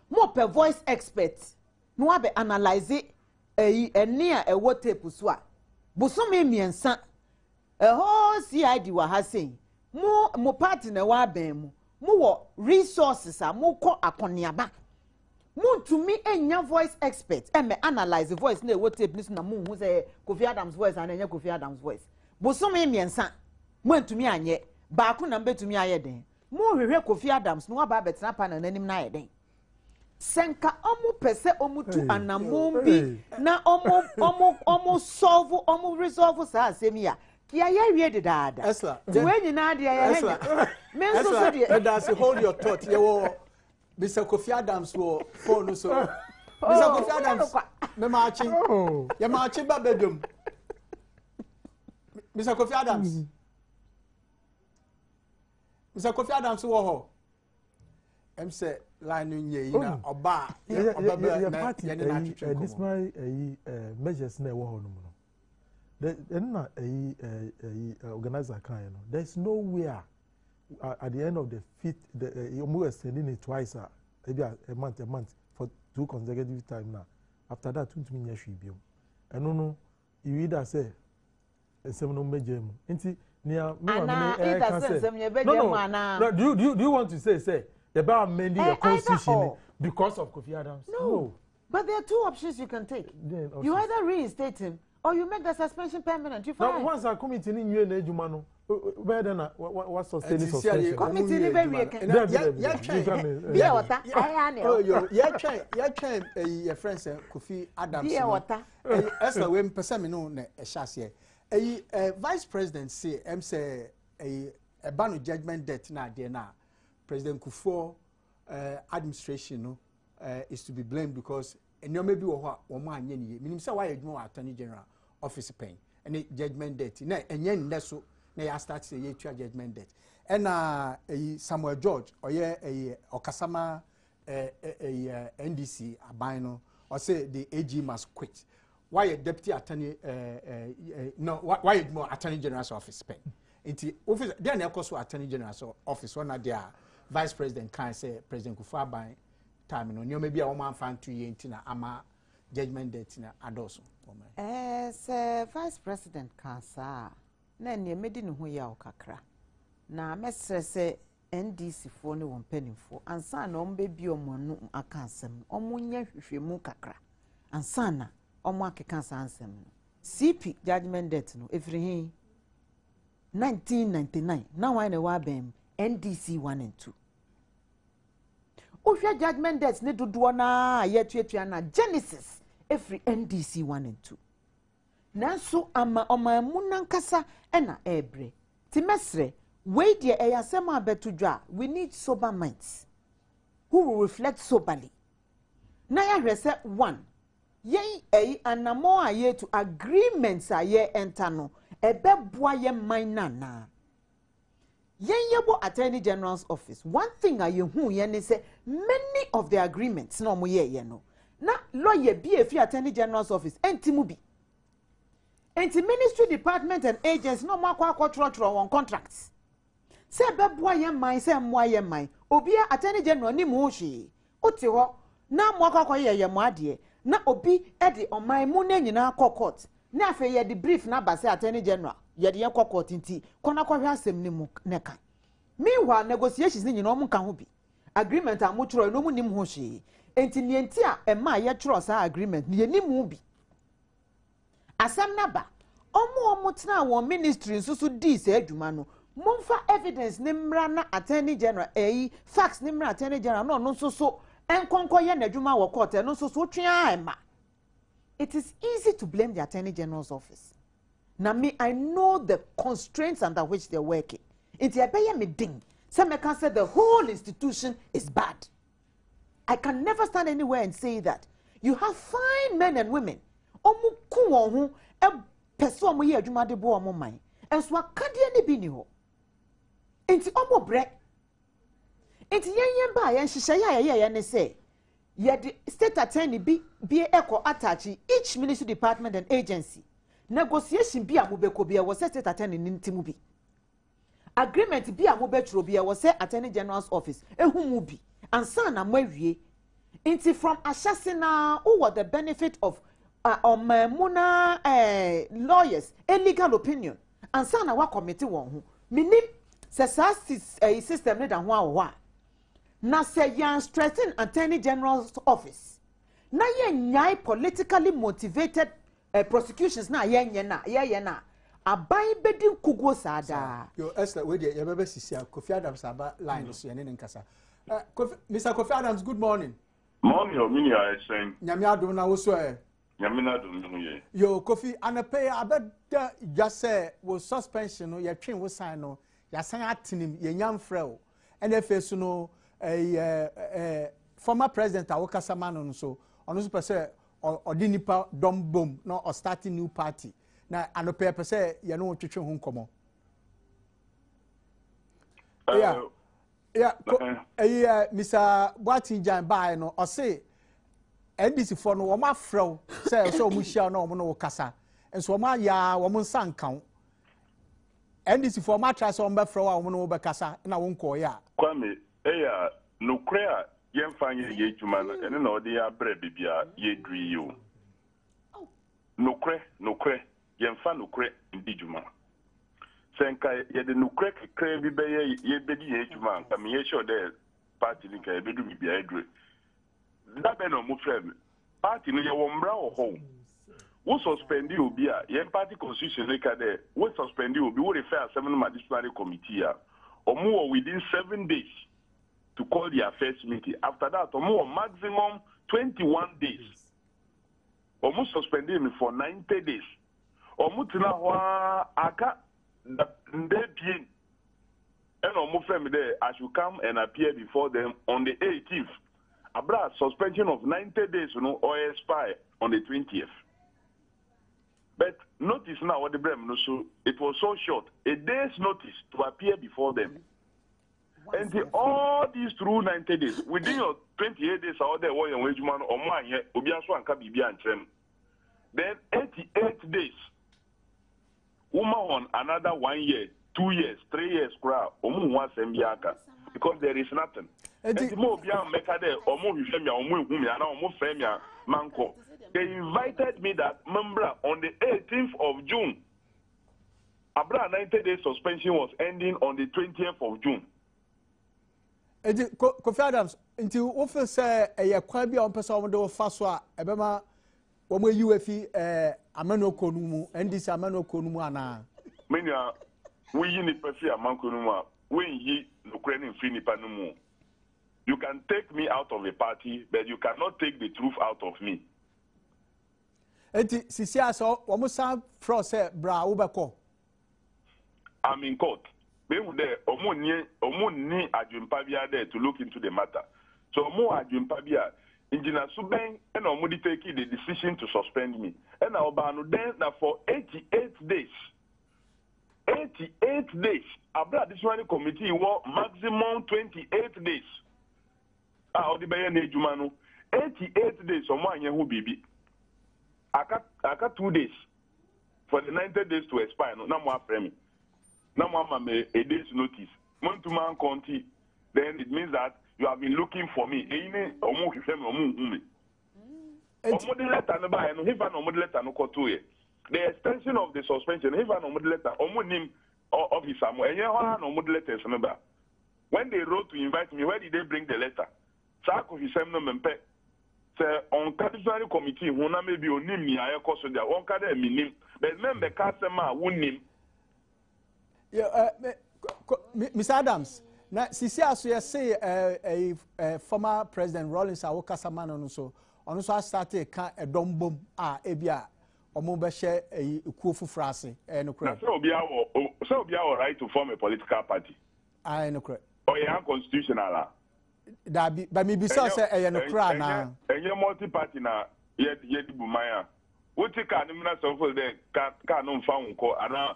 [SPEAKER 3] more per voice experts no abe analyze eni a ewo tape so a bosome miensa ho CID wa ha sei mo party na wa ban mu mo wo resources a mo kɔ akoniaba mo tumi enya voice expert me analyze the voice na ewo tape ni so na mo hu say Kofi Adams voice and enya Kofi Adams voice bosome miensa mo ntumi anye ba ko na mbetumi aye den mo hwehwe Kofi Adams no aba betena pa na nanim na aye den senka omu pese omu tu anamumbi na omu solve omu resolve sa asemia kia ya wie de dada
[SPEAKER 2] Esla
[SPEAKER 3] we nyina de ya henya me nso so de
[SPEAKER 2] that's hold your thought ye wo Mr. Kofi Adams wo phone so Mr. Kofi Adams me ma achi ye ma achi ba bedum Mr. Kofi Adams Mr. Kofi Adams wo ho em say line nye na oba
[SPEAKER 4] party this my measures na wo ho no no organizer kan no there's nowhere at the end of the fifth you move extending it twice maybe a month for 2 consecutive time now after that to me nya hwe biom eno no you either say esem no meje mu nti nia me wa me can say no do you want to say about amending the constitution because of Kofi Adams?
[SPEAKER 3] No. But there are 2 options you can take. You either reinstate him or you make the suspension permanent. You
[SPEAKER 4] now, once a committee in you and Ejumano, where then what sustaining suspension?
[SPEAKER 3] Committee in very
[SPEAKER 2] your friends Kofi Adams. Esther, when person no na eshase. Vice President say say a ban of judgment debt na there na. President Kufuor administration no is to be blamed because enyo maybe wo ma anye ni minim say why adwuma attorney general office pen and judgment debt na enye nne so na ya start say ye tua judgment debt and Samuel George oye okasama NDC aban no or say the AG must quit why deputy attorney no why adwuma attorney general's office pen inti office there na ekoso attorney general's office one there Vice President can say President Kufuor by time no maybe a woman fan 2 years na ama judgment date na adoso
[SPEAKER 3] say Vice President can sa na ne medi ne ho ya okakra na mesre say NDC fo ne won panifo ansa na ombe bi omonu aka asem omunya hwehwemu kakra ansa na omu akeka ansem no CP judgment date no efiri 1999 na why na wa bem NDC 1 and 2. Ohia judgment debts ne dodo na yetuatua na Genesis every NDC 1 and 2. Nanso ama omamu nankasa ena ebre. Timesre we de eyasema betudwa we need sober minds who will reflect soberly. Na ya hwese 1 yen anamo aye to agreements aye enter no ebeboa ye man na. Yen yebo Attorney General's office. One thing aye hu yen say many of the agreements no mo ye no. Na lawyer be a Attorney General's office entimu bi. Enti ministry department and agents no mo akwa on contracts. Se beboa ye man se moa ye man. Obi Attorney General ni mu hwe. Oti ho na mo akwa ye mo ade. Na obi edi oman mu na nyina court. Na afa ye the brief na ba se Attorney General ye de court nti kona kwahwe asem ni mu neka. Meanwhile negotiations ni nyina omu ka ho bi. Agreement amutro no mu nim ho hwe. Enti nienti a ema ye tro sa agreement ni nim mu bi. Asam na ba omu tena won ministry nsusu di se adwuma no momfa evidence ni mra na Attorney General facts ni mra Attorney General no nsusu enkonko ye na adwuma wo court no nsusu twea ema. It is easy to blame the Attorney General's office. Now me, I know the constraints under which they're working. It's a bay me ding. Some can say the whole institution is bad. I can never stand anywhere and say that. You have fine men and women. Omu kuohu e peso omu ye adwuma de bo omu man. Enso akade ni bi ni ho. Enti omu bre. Enti yen ba yen hihye ya ne say ye the state attorney be echo attach each ministry department and agency. Negotiation bi amubeko bi was state attorney nintimu bi. Agreement bi amubetro bi was say Attorney General's office ehumu bi. Ansa na mawie. Inti from Ashasina who was the benefit of muna lawyers a legal opinion. Ansa na wa committee won hu. Minim se system ne da ho awa. Na se yan stressing Attorney General's office. Na yen nyai politically motivated prosecutions na yen na abai bedin kugo sada.
[SPEAKER 2] Yo Esther we dey yebebe sisia Kofi Adams aba line so yen nkasa. Mr. Kofi Adams, good morning.
[SPEAKER 6] Morning, Omini I saying.
[SPEAKER 2] Nyame adom na wo so
[SPEAKER 6] Nyame na adom no ye.
[SPEAKER 2] Yo Kofi anape abeda just say wo suspension no ye twen wo sign no ya san atenim ye nyam frɛ NFA so no former president awokasa man no so ono so pese odi nipa dom bom no or starting new party na anope pese ye no twetwe ho nkomo Mr. Boatinjan by no or say NDC for no ma frɛ say so mu hia no mo no kasa enso ma ya wo mo nsan kan NDC for ma try so mba frɛ wo mo no be kasa na wo nko ya
[SPEAKER 6] Kwame no krea yen fanye ye djuma no ene na odi ya bre bibia ye dri yo no kre yen fa no kre ndi djuma senka ye de no kre kre bi be ye bedi ye djuma nka me ye sure de party ni ka ye bedu bibia edre da be no mo frem party no ye wo mbra wo ho wo suspendi obi a yen party constitution ni ka de wo suspendi obi wo refer assembly disciplinary committee a omo within 7 days to call their first meeting. After that, omo maximum 21 days. Omo suspended me for 90 days. Omo tina wa aka ndebien. And omo frame there, I should come and appear before them on the 18th. Abra suspension of 90 days, or expire on the 20th. But notice now what the blame no so it was so short. A day's notice to appear before them. And all these through 90 days, within your 28 days, or there were wage man or mine, Obiaso and Kabibia and Trem. Then 88 days, woman on another 1 year, 2 years, 3 years, crowd, Omu was Mbiaka, because there is nothing. And the more Bian Mekade, or more Femia, or more Humia, or more Femia, Manco. They invited me that member on the 18th of June. Abra 90-day suspension was ending on the 20th of June.
[SPEAKER 2] Kofi Adams, until often say a quite be on person do faswa, Ebema, Omo UFE, Amano Konumu, and this Amano Konumana.
[SPEAKER 6] Mania, we in the Perfia Mankunuma, when he Ukrainian free nipa no more. You can take me out of a party, but you cannot take the truth out of me.
[SPEAKER 2] Eti sisi so omusan fro say bra wo beko.
[SPEAKER 6] I'm in court. Be there omo ni adwempa bia there to look into the matter. So omo adwempa bia engineer Suben and omo di take the decision to suspend me. And oba no then na for 88 days. 88 days. Abra this one committee was maximum 28 days. Odi be na ejuma no 88 days omo anye hu bibi. Aka 2 days for the 90 days to expire. No, more frame. No more a day's notice. Month to man county, then it means that you have been looking for me. The extension of the suspension, when they wrote to invite me, where did they bring the letter? Say on traditional committee who na maybe onim ni aye koso dia won ka da minim but member ka sema wonim
[SPEAKER 2] Mr. Adams na sisi aso ye say former president Rawlings Awokasa man no so ono so start ka Adom bom a ebia omo be share ekuo fufura ase no correct
[SPEAKER 6] so obi awo right to form a political party
[SPEAKER 2] no correct
[SPEAKER 6] o ye unconstitutional
[SPEAKER 2] that be but me be so say no cra na
[SPEAKER 6] enye multi party na ye di bumaya wuti ka ni na so for there ka no mfa unko ana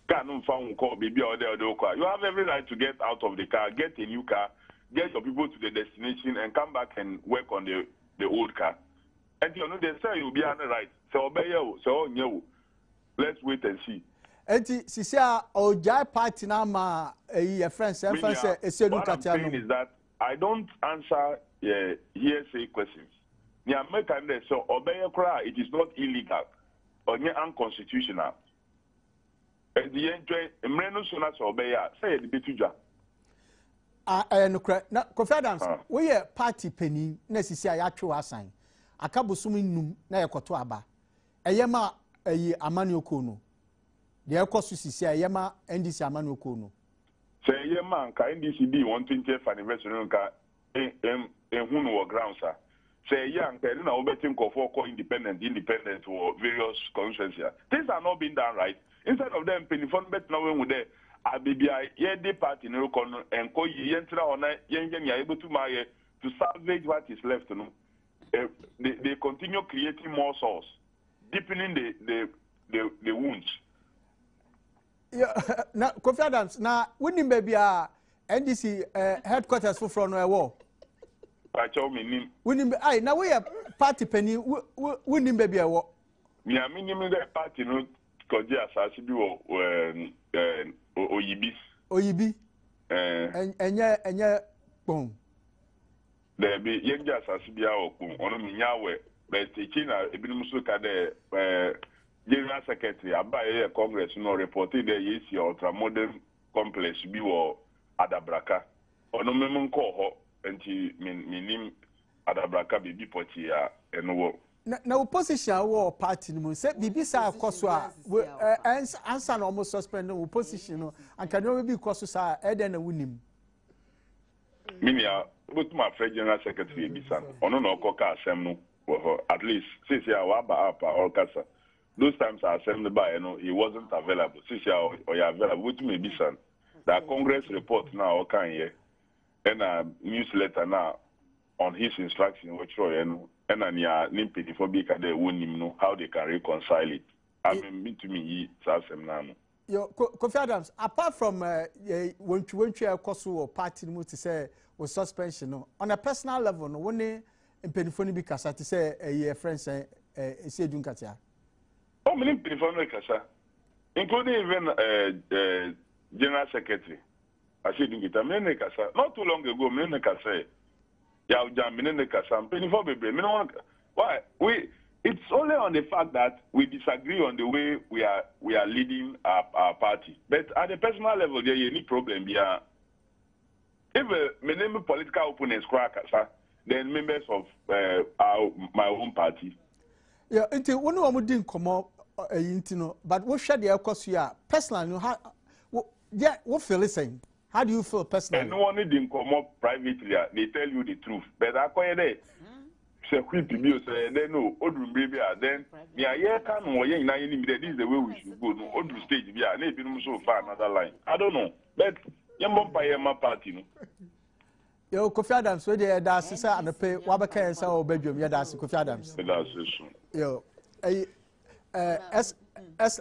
[SPEAKER 6] ka no mfa unko baby o there you have every right to get out of the car, get a new car, get your people to the destination and come back and work on the old car. And you know they say you be on the right, so obey you, so you let's wait and see.
[SPEAKER 2] Enti sisia ojai party na ma a friend say esedu katia no
[SPEAKER 6] is that I don't answer hearsay questions. Nya make am there so obey kra it is not illegal or unconstitutional. And the enjoy emreno so na so obey say the betudwa.
[SPEAKER 2] No correct. Na Kofi Adams we party penny na sisia ya twe asan. Akabosum nnum na yekoto aba. Eyema amani okono. The ekosu sisia eyema NDC amani okono.
[SPEAKER 6] Say yeah man ka NDC be 120th anniversary nka ehunu wo ground sir. Say yeah nka na obetin kofo call independent or various constituencies. Things are not being done right. Instead of them penny fund bet now when there abibia ye the party no kon enko yentra ona yengen ya able to marry to salvage what is left no. They continue creating more source, deepening the wounds.
[SPEAKER 2] Yeah, na Kofi Adams na winning baby NDC headquarters for from no war.
[SPEAKER 6] I tell me nim.
[SPEAKER 2] Winning ai na we party penny winning baby a war.
[SPEAKER 6] Me a minimum the party no koji asase bi wo oyibi. Enye
[SPEAKER 2] pon.
[SPEAKER 6] There be yenja asase bi a okun ono minya we but china ebinum so ka de General Secretary Abaye Congress no reported the yesi ultramodern complex bi wo Adabraka. Ono memon ko ho enti minim Adabraka bibi poti ya eno
[SPEAKER 2] na opposition wo party no say bibi sa akoso a answer no almost suspend no opposition no anka no bi koso sa eden na wunim.
[SPEAKER 6] Minia but my General Secretary bisa ono no koka asem no at least since ya wa ba apa or kasa. Those times I assembled by, he wasn't available. Since you are available, which may be son. The Congress report now, okay, and a newsletter now on his instruction, which and nimpity for big they won't even know how they can reconcile it. I mean, to me, it's now.
[SPEAKER 2] Yo, Kofi Adams, apart from when you or party to say was suspension, no, on a personal level, no, when they in Penifoni because to say a friend say Dunkatia.
[SPEAKER 6] Oh, many people, including even General Secretary. I said, not too long ago, Menekasa, Yaujam, Menekasa, Penifo Baby. Why? It's only on the fact that we disagree on the way we are leading our party. But at the personal level, there is any problem here. If my name is political opponents, then members of my own party.
[SPEAKER 2] Yeah, until one of them didn't come up, but what should the cost you personally? Yeah, what feel the same? How do you feel personally?
[SPEAKER 6] And no one didn't come up privately. They tell you the truth. But I call it say quit to me say then no odum baby then me aye can no yen na yen this is the way we should go no odum stage be na e bi no so far another line. I don't know. But yem bompa yem party no.
[SPEAKER 2] Yo Kofi Adams we dey da say anope wa be kan say o bedwom ye da say Kofi Adams. Yo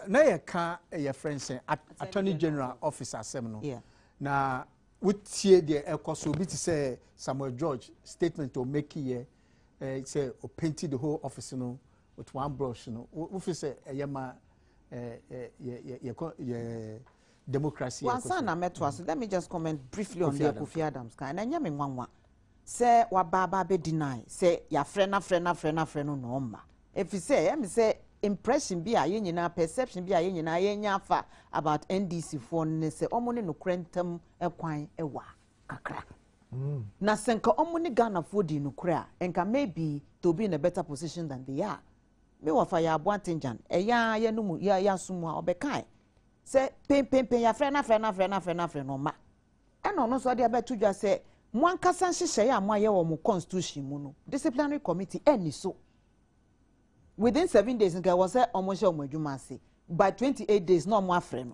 [SPEAKER 2] na ye ka ye friend say Attorney General Office asem no.
[SPEAKER 3] Yeah.
[SPEAKER 2] Na wotie the ekoso bi ti say Samuel George statement to make here say or painted the whole office no with one brush no. We feel say yema democracy.
[SPEAKER 3] Let me just comment briefly on the Kofi Adams kan. Na nyame nwanwa. Say wa baba be deny. Say ya friend no no mma. If you say say impression bi a yenyina perception bi a yenyina yenya afa about NDC for ne say omo ne no krentam ekwan ewa kakra. Na senka omo ne Ghana for di no kra enka maybe to be in a better position than they are. Me wa fa ya aboantenjan eya ya no mu ya sumu a obekai. Say pen ya friend no ma. Eno no so de abetu dwa say mo ankasa nhyehyɛ ya mo aye wo mo constitution mu no disciplinary committee eni so. Within 7 days, I was at almost a by 28 days, no more friend.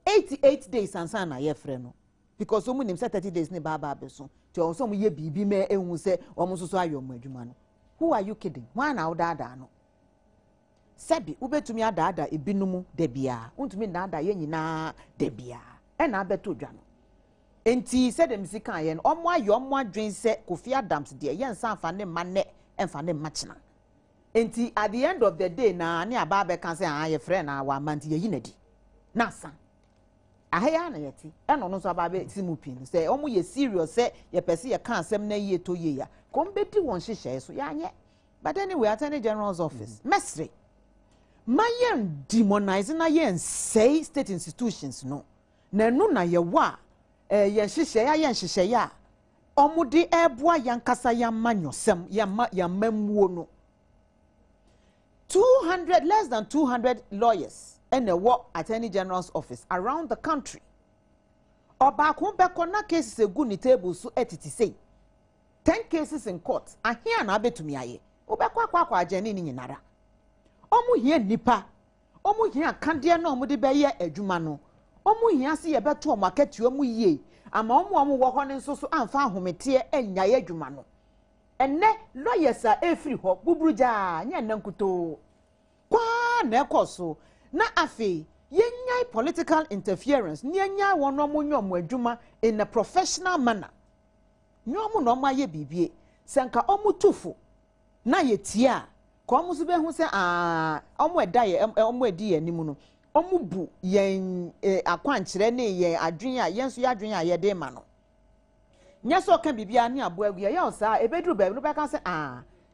[SPEAKER 3] 88 days, and son, I friend. Because someone him said 30 days, ne baba beson. To also me be me and who say almost so your majumano. Who are you kidding? One out dada no. Sabi, ube to me a dada, a binumu, debia, und me nada yenina, debia, and I bet to Jano. And he said, Msika, and on why your one dream said Kofi Adams, dear, yan son, fane mane, and fane machina. Enti at the end of the day na ne ababa kan say ah ye friend na wa manti ye yinadi na san ahaya na yeti eno no so ababa simupin say omo ye serious say ye pese ye kan asem na ye to ye ya kom bedi won hyehyɛ so ya nye but anyway Attorney General's office mesre mayen demonize na yen say state institutions no na nu na ye wa ye hyehyɛ ya yen hyehyɛ ya omo de eboa yankasa ya manyosem ya mamuo no 200, less than 200 lawyers in the work Attorney General's office around the country. Oba kumbeko na cases a good table so etiti say 10 cases in court. And here na betumi aye. Obekwa kwa ajeni ni nyinara. Omu hie nipa. Omu hie kandia na omu de beye adwuma no. Omu hie se ye beto omu akati omu yie. Ama omu wo ho ne nso so amfa ahomete enya ye adwuma no. Enne lawyers are every ho bubruja nya nankuto kwa na ekoso na afi yenya political interference nyenya wono mo nyom adwuma in a professional manner nyom no ma ye bibie senka omutufu na yetia ko omu so be hu se omu eda ye omu edi anim no omu bu yen akwankyere ne ye adwen a yenso ye adwen a ye de ma no nyeso kan bibia ni abo agu ya osa ebedru ba no beka se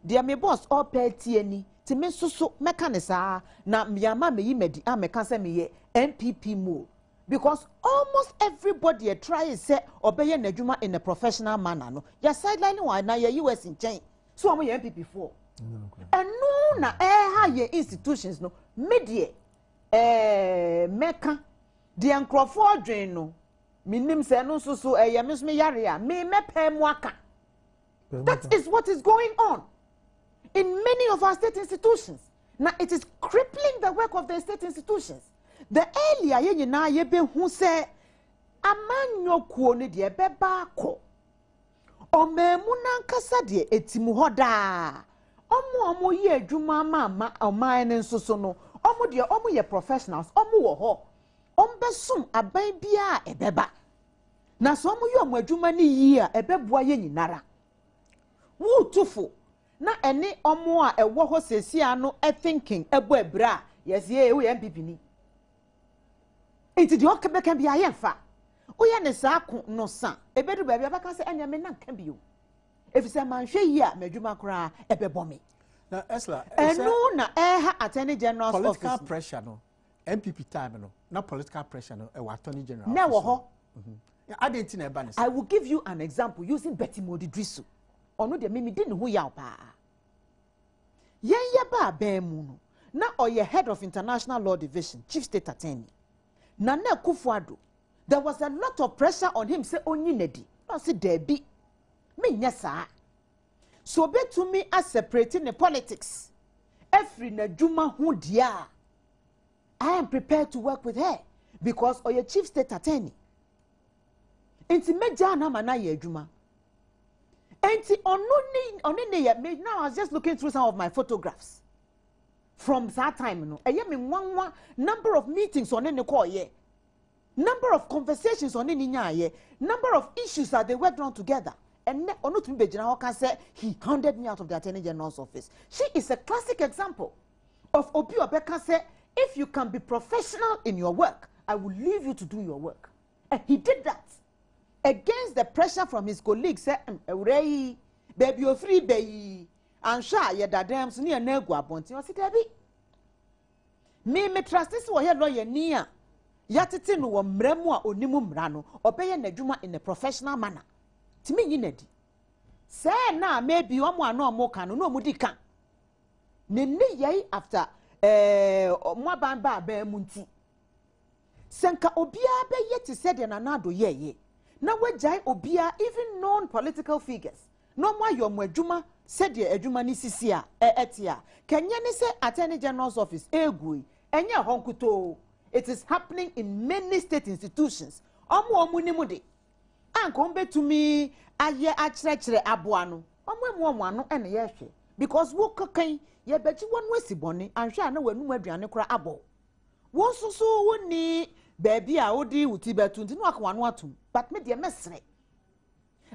[SPEAKER 3] dia me boss all party ani ti me susu meka ne sa na miyama me yimedi ameka se me ye NPP move because almost everybody try say obeye n'adwuma in a professional manner no ya sideline one na ya US in chain so am ye NPP for enu na ha ye institutions no media meka dia nkrofo odwen no minim se no so me so me yare a me mepem waka. That is what is going on in many of our state institutions. Now it is crippling the work of the state institutions. The earlier ye nyina ye be hu se amanyo kuo ne de beba ko omemu nankasa de etimu hoda omo ye adwuma ma oman ne nso so no omo de omo ye professionals omo wo ho ombesum aban bia ebeba na so omo ye omo adwuma ne yi a ebeboa ye nyinara wu tufu na ene omo a ewo ho sesia no thinking ebo ebra yes ye we MPP ni enti de okebeka bia ye fa oya ne sa ko no san ebedu ba bia baka se enya me nanka bio efise manhwe yi a madwuma kora ebebo me
[SPEAKER 2] na esla
[SPEAKER 3] enu na ha Attorney General's office
[SPEAKER 2] political pressure no MPP time no na political pressure no e wa Attorney General
[SPEAKER 3] na wo ho
[SPEAKER 2] identity na eba ne
[SPEAKER 3] I will give you an example using Betty Modidrisu ono de mimi di ne ho yaw pa yen ye ba ban mu no na oye head of international law division chief state attorney na Kufuado There was a lot of pressure on him, say, only nedi. No, say, Debbie. Me, yes, sir. So, be to me as separating the politics. Every Najuma who dia. I am prepared to work with her because of your chief state attorney. Enti meja na mana ye adwuma. Enti onone now I was just looking through some of my photographs from that time no. Eye me one number of meetings on ne call ye. Number of conversations on ne nya ye. Number of issues that they worked on together. And ono to be general can say he hounded me out of the Attorney General's office. She is a classic example of Obi Obeka say, if you can be professional in your work, I will leave you to do your work. And he did that against the pressure from his colleagues. Say, baby, you're free, baby. And sure, you're the damn so near Negua Bonti. I said, Debbie, me trust this was your lawyer near Yatitin or Mremua or Nimum Rano, or pay a Nejuma in a professional manner. To me, you need. Say now, maybe you want no more can, no mudika. Nini ye after Mwabamba be munti. Senka obia be yet said in anado ye. Now we jai obia even non-political figures. No more your mwejuma said ye ejuma ni sisia etia. Kenya ni se Attorney General's office egui enya honkuto. It is happening in many state institutions. Omu ni mudi. Ankombe to me aye achre abuano. Omu ene yehwe. Because wo kakan ye beji one wesi boni and sha na wanu aduane kora abo. Wo susu woni baby a odi uti betu nti no akwa atum. But me de mesre.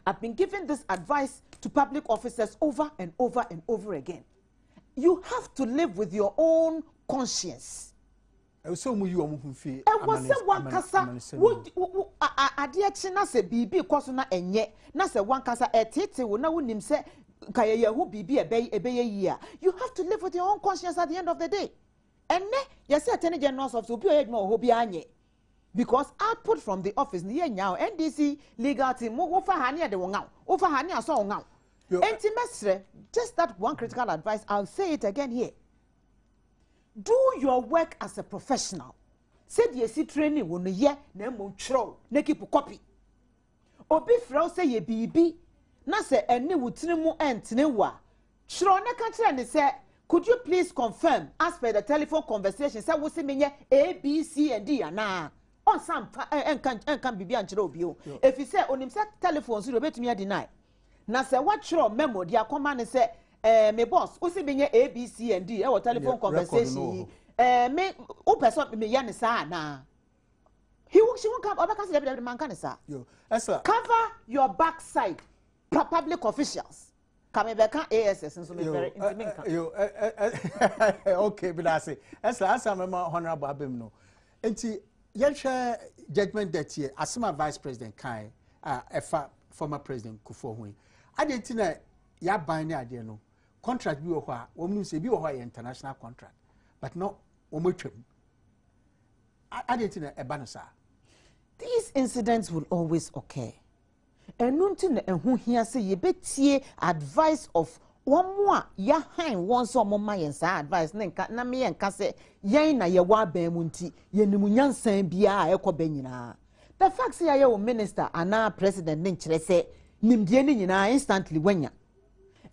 [SPEAKER 3] I've been giving this advice to public officers over and over and over again. You have to live with your own conscience.
[SPEAKER 2] So mu you omuhunfi.
[SPEAKER 3] E was se one kasa ade achi na se bibi koso na enye na se one kasa etete wo na wonim se kaya hu bibi ebeye yi. You have to live with your own conscience at the end of the day. And yes, Attorney General's office obi no ho bi anye. Because output from the office ni nyao NDC legal team wo fa hane de won wo fa hane aso won enti mesre just that one critical advice. I'll say it again here. Do your work as a professional. Said ye see training wo no ye na mo tro na keep copy. Obi frau say ye bibi na say ene wutini mu entene wa. Tro na ka kire ne say could you please confirm as per the telephone conversation say wo se menye A B C and D ana. On some can be an chiro. If you say on him set telephones, you bet me deny. Now say what your memo, dear command say, me boss, who say me A, B, C, and D, or telephone conversation. Me, who person me yanisa na. She won't come over because the man can say. Cover your backside, public officials. Come back ASS and so very intimate.
[SPEAKER 2] Okay, but I say, as I'm honorable Abim no. Yelcha judgment that year, as my vice president Kai, former president Kufuor. I didn't know ya buying idea no contract be or woman say be or international contract, but not omuchum. I didn't know a banasa.
[SPEAKER 3] These incidents will always occur. And nothing and who here say ye betie advice of one more ya hein one so mama yen sa advice na me yen ka say yen na ye wa ban mu nti ye nimu nyansan bia a ekọ banyina. The fact say ye wo minister ana president ne nkire say nimdie ne nyina instantly wanya.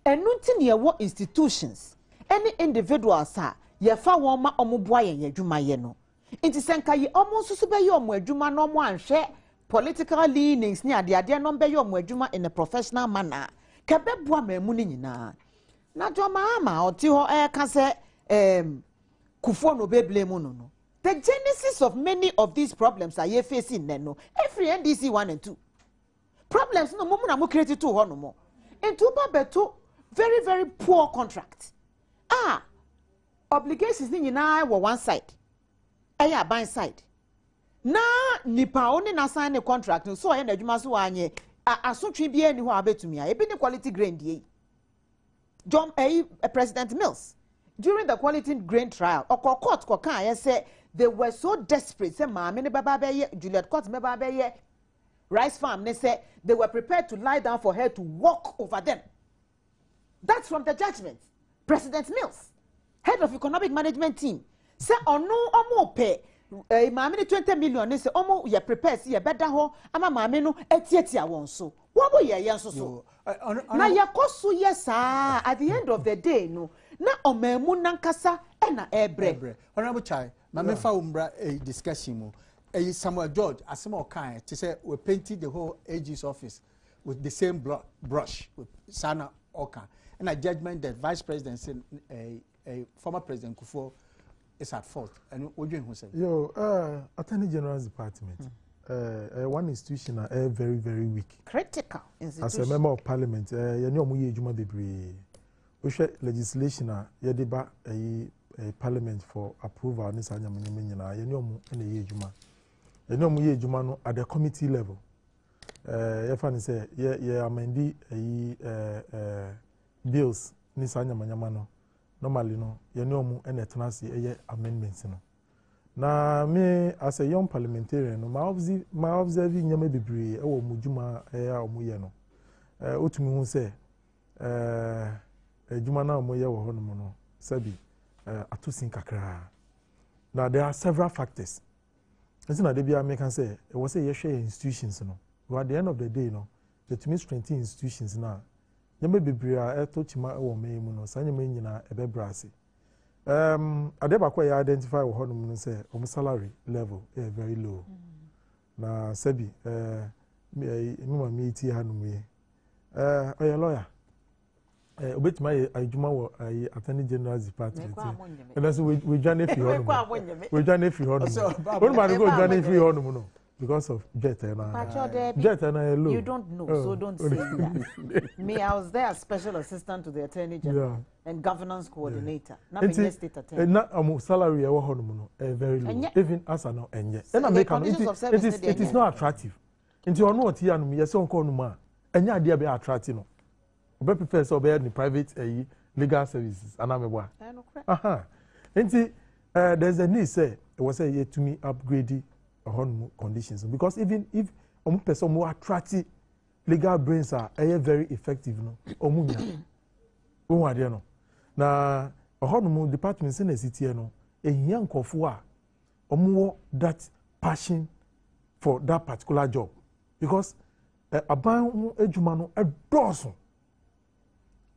[SPEAKER 3] Enu nti ne ye wo institutions any individuals a ye fa won ma omoboa yen adwuma ye no. Nti senka ye omo susu be ye omo adwuma no omo anhwe political leanings ni ade no be ye omo adwuma in a professional manner. Kebebua memu ni nyina na joma ama oti ho ka se Kufuor no be blame no. The genesis of many of these problems are you facing no every NDC 1 and 2 problems no mumu na mo create to ho no mo into beto very very poor contract obligations ni nyina were one side aya ban side na nipa oni na sign the contract so e na adwuma so anye asotwe bia ni ho abetumi a ebi ni quality grain die John President Mills during the quality grain trial court ko kan say they were so desperate say maame ne baba be Juliet Court me baba be rice farm they say they were prepared to lie down for her to walk over them. That's from the judgment. President Mills, head of economic management team, say ono omo pe maame ne 20 million ne se omo ye prepare se ye beda ho ama maame no etiatia won so wo mo ye nso so na yakoso yesa at the end of the day no na omamu nankasa e na ebre
[SPEAKER 2] honorable chai maame fa umbra discussion mu Samuel George asema okan to say we painted the whole AG's office with the same brush with Sana Okan and a judgment that Vice President said a former President Kufuor is at fault. And what do you say?
[SPEAKER 4] Attorney General's Department, one institution are very, very weak.
[SPEAKER 3] Critical institution.
[SPEAKER 4] As a member of Parliament, you know, we share legislation, you deba a Parliament for approval. You know, at the committee level. Yefani say amendi bills ni sanya manyamano normally no ye no mu ene tenase amendments no na me as a young parliamentarian no my observing nyame bebre e wo mujuma a omuye no otumi hu say ejuma na omuye wo ho no no sabi atosin kakra. Now there are several factors. It's not the be American say it was a share institutions no. But at the end of the day, no, the to me strengthen institutions now. You may be bria to chima or me muno, sanya me nyina ebe brasi. Adeba kwa ya identify wo hono muno say salary level very low. Na sebi me ma ti hanu me. Oya lawyer. Obetima ajuma wo Attorney General's Department. And that's we join if you hono. We join if you hono. One man go join if you hono muno. Because of Jet and I.
[SPEAKER 3] You don't know, so don't say that. Me, I was there as special assistant to the Attorney General and governance coordinator. Not a state attorney.
[SPEAKER 4] Not salary very low. Even as I know, and yes, it is not attractive. Into you know what you and me, yes, on Conuma, and your idea be attractive. No, but prefer so bad in private legal services. And I'm a one. There's a need, say, it was a year to me upgrading. Conditions because even if person more attractive legal brains are very effective no omunya won ade no na ohono department in the city no ehia nkofo a omo that passion for that particular job because aban ejuma no edoso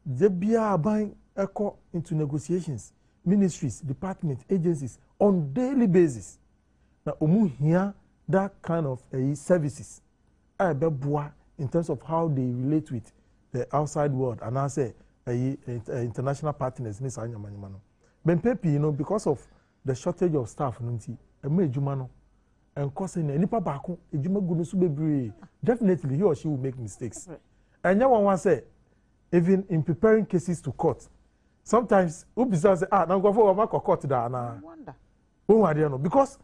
[SPEAKER 4] je bia aban eko into negotiations ministries departments agencies on daily basis. Now, hear that kind of services. In terms of how they relate with the outside world, and I say international partners. Because of the shortage of staff, and causing definitely he or she will make mistakes. And now one say, even in preparing cases to court, sometimes say, now go for a court because.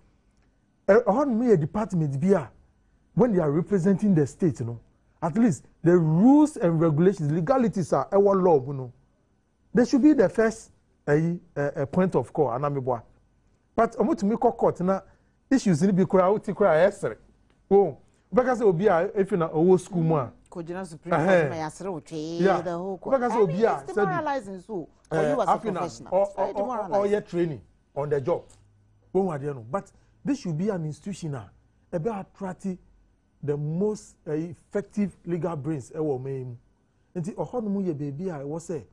[SPEAKER 4] A department be when they are representing the state, you know, at least the rules and regulations, legalities are our law, you know. They should be the first point of call, and but to make court now issues in the crowd to cry yesterday. Oh, because it will be if in a old school man.
[SPEAKER 3] Supreme Court, my the whole court.
[SPEAKER 4] Because it will be
[SPEAKER 3] demoralizing so for you as a professional.
[SPEAKER 4] Or your training on the job. But this should be an institution about attracting the most effective legal brains. Until ohonomu baby, I was say,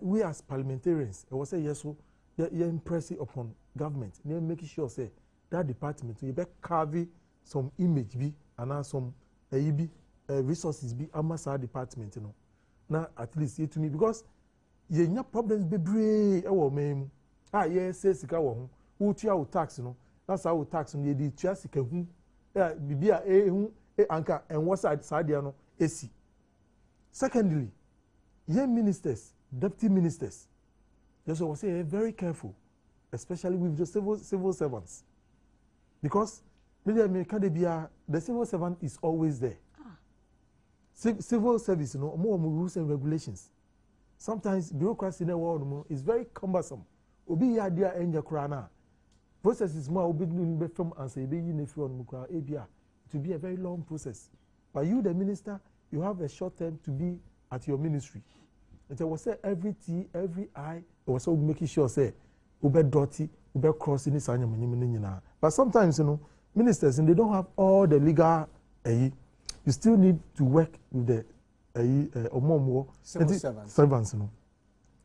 [SPEAKER 4] we as parliamentarians, I was say yes, so you're impressing upon government. You're making sure say that department you better carve some image be and some resources be amasa department. You know, now at least to me because you have problems be brave. Yes, says who to tax, you know. That's how we tax on the chassis can be anchor and what's side no AC. Secondly, young ministers, deputy ministers, just was say very careful, especially with the civil servants, because the civil servant is always there. Civil service, you know, more rules and regulations. Sometimes bureaucracy in the world is very cumbersome. Obi idea enja krana. Process is more obedient from and say if you want to be a very long process. But you, the minister, you have a short term to be at your ministry. And I will say every T, every I, was so making sure say ube dirty, ube crossing this anyam. But sometimes, you know, ministers and they don't have all the legal. You still need to work with the
[SPEAKER 2] civil
[SPEAKER 4] servants. You know.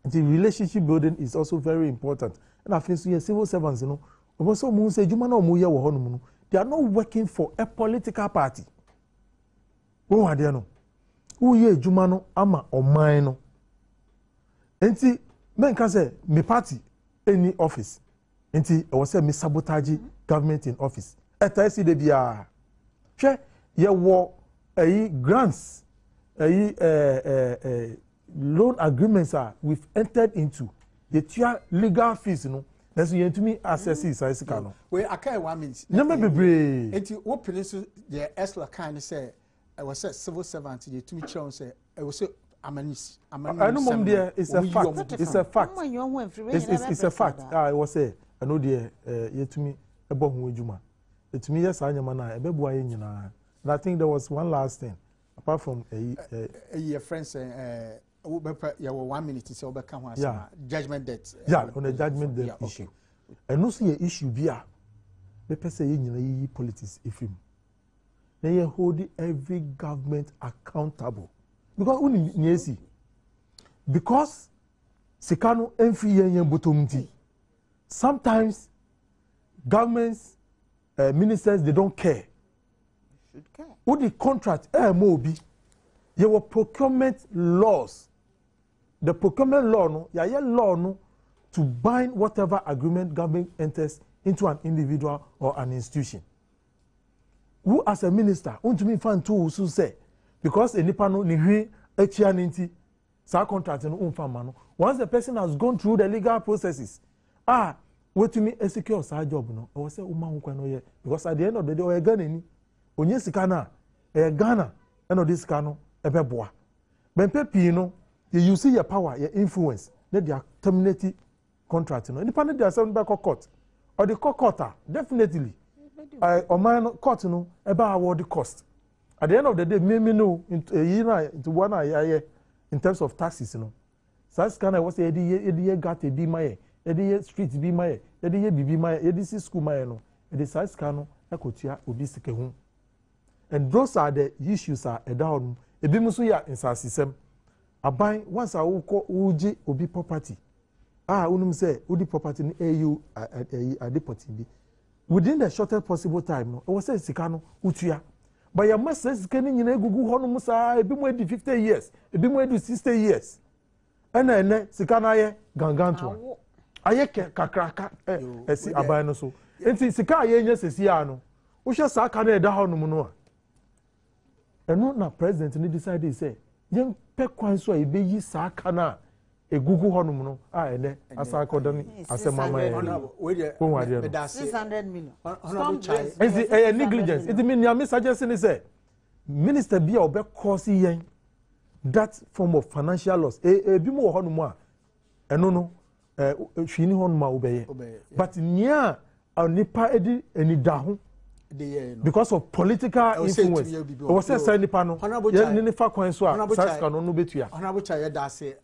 [SPEAKER 4] The relationship building is also very important. And I think so, civil servants, you know, they are not working for a political party. Who are they? Who ye Jumano ama or mine? Enti men can say me party any office. Enti I was say me sabotage government in office. Eta si de bia. Che ye wo grants loan agreements are we've entered into. Ye tia legal fees, you know. That's you to me access is I see no.
[SPEAKER 2] We akai 1 minute.
[SPEAKER 4] Number bebre.
[SPEAKER 2] Enti what police the Esla kind say I was a civil servant to me chown say I was so amanis.
[SPEAKER 4] I know mom dear it's a fact. It's a fact. It's a fact. I was say I know dear ye to me ebo hu adwuma. To me yes anya man na ebeboa ye nyina. And I think there was one last thing apart from
[SPEAKER 2] a friend saying you 1 minute say obeka ho asema judgment debt.
[SPEAKER 4] Yeah, on a judgment debt issue. And no see issue bia be person ye nyina yi politics ifim. They hold every government accountable because because sikano enfi yen botomti. Sometimes governments ministers they don't care.
[SPEAKER 3] Should care.
[SPEAKER 4] Who the contract mobi there were procurement laws. The procurement law no law no to bind whatever agreement government enters into an individual or an institution. Who as a minister want to me fan to so say because enipa no ni hwe achia ninti sa contract no umfa no once the person has gone through the legal processes what to me secure sa job no I say uma ho kwan no ye because at the end of the day o Ghana ni onye sika na Ghana and of this sika no ebeboa ben pepi no you see your power your influence let they terminate contract no enipa no dey asem be court or the court definitely or man court no eba award the cost at the end of the day me no into one in terms of taxes no so can I was say edi got a be my edi street be my edi bibi my edi school my no edi size can no ekotua obi sike hu and those are the issues are down ebi muso ya insasisem aban once a uji obi property unum say udi property ni au adepoti bi within the shortest possible time no was say sika no utua but your message sika ni nyina egugu ho no musa ebi mo edi 50 years ebi mo edi 60 years ene sika na ye ganganto aye kakraka esi aban no so enti sika aye nya sesi a no wo hwe sa aka na eda ho no mu no eno na president ni decide say yen pe kwan so ebe yi sa aka na egugu ho no mu no ene asa akodan asemama ye
[SPEAKER 2] we dey
[SPEAKER 3] 600 million
[SPEAKER 4] is negligence it mean ya me suggesting say minister bia obe cause yen that form of financial loss bi mo ho no mu eno no hwini ho no ma obeye but nia onipa edi eni da ho because of political influence o was say nipa no ye ni fa kwan so a saska no betua
[SPEAKER 2] honorable chair da say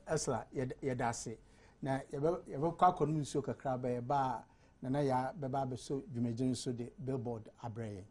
[SPEAKER 2] esla ye da say na ye be kwa konu nsuo kakra ba ye ba na ya be ba be so dwumagye so de billboard abreye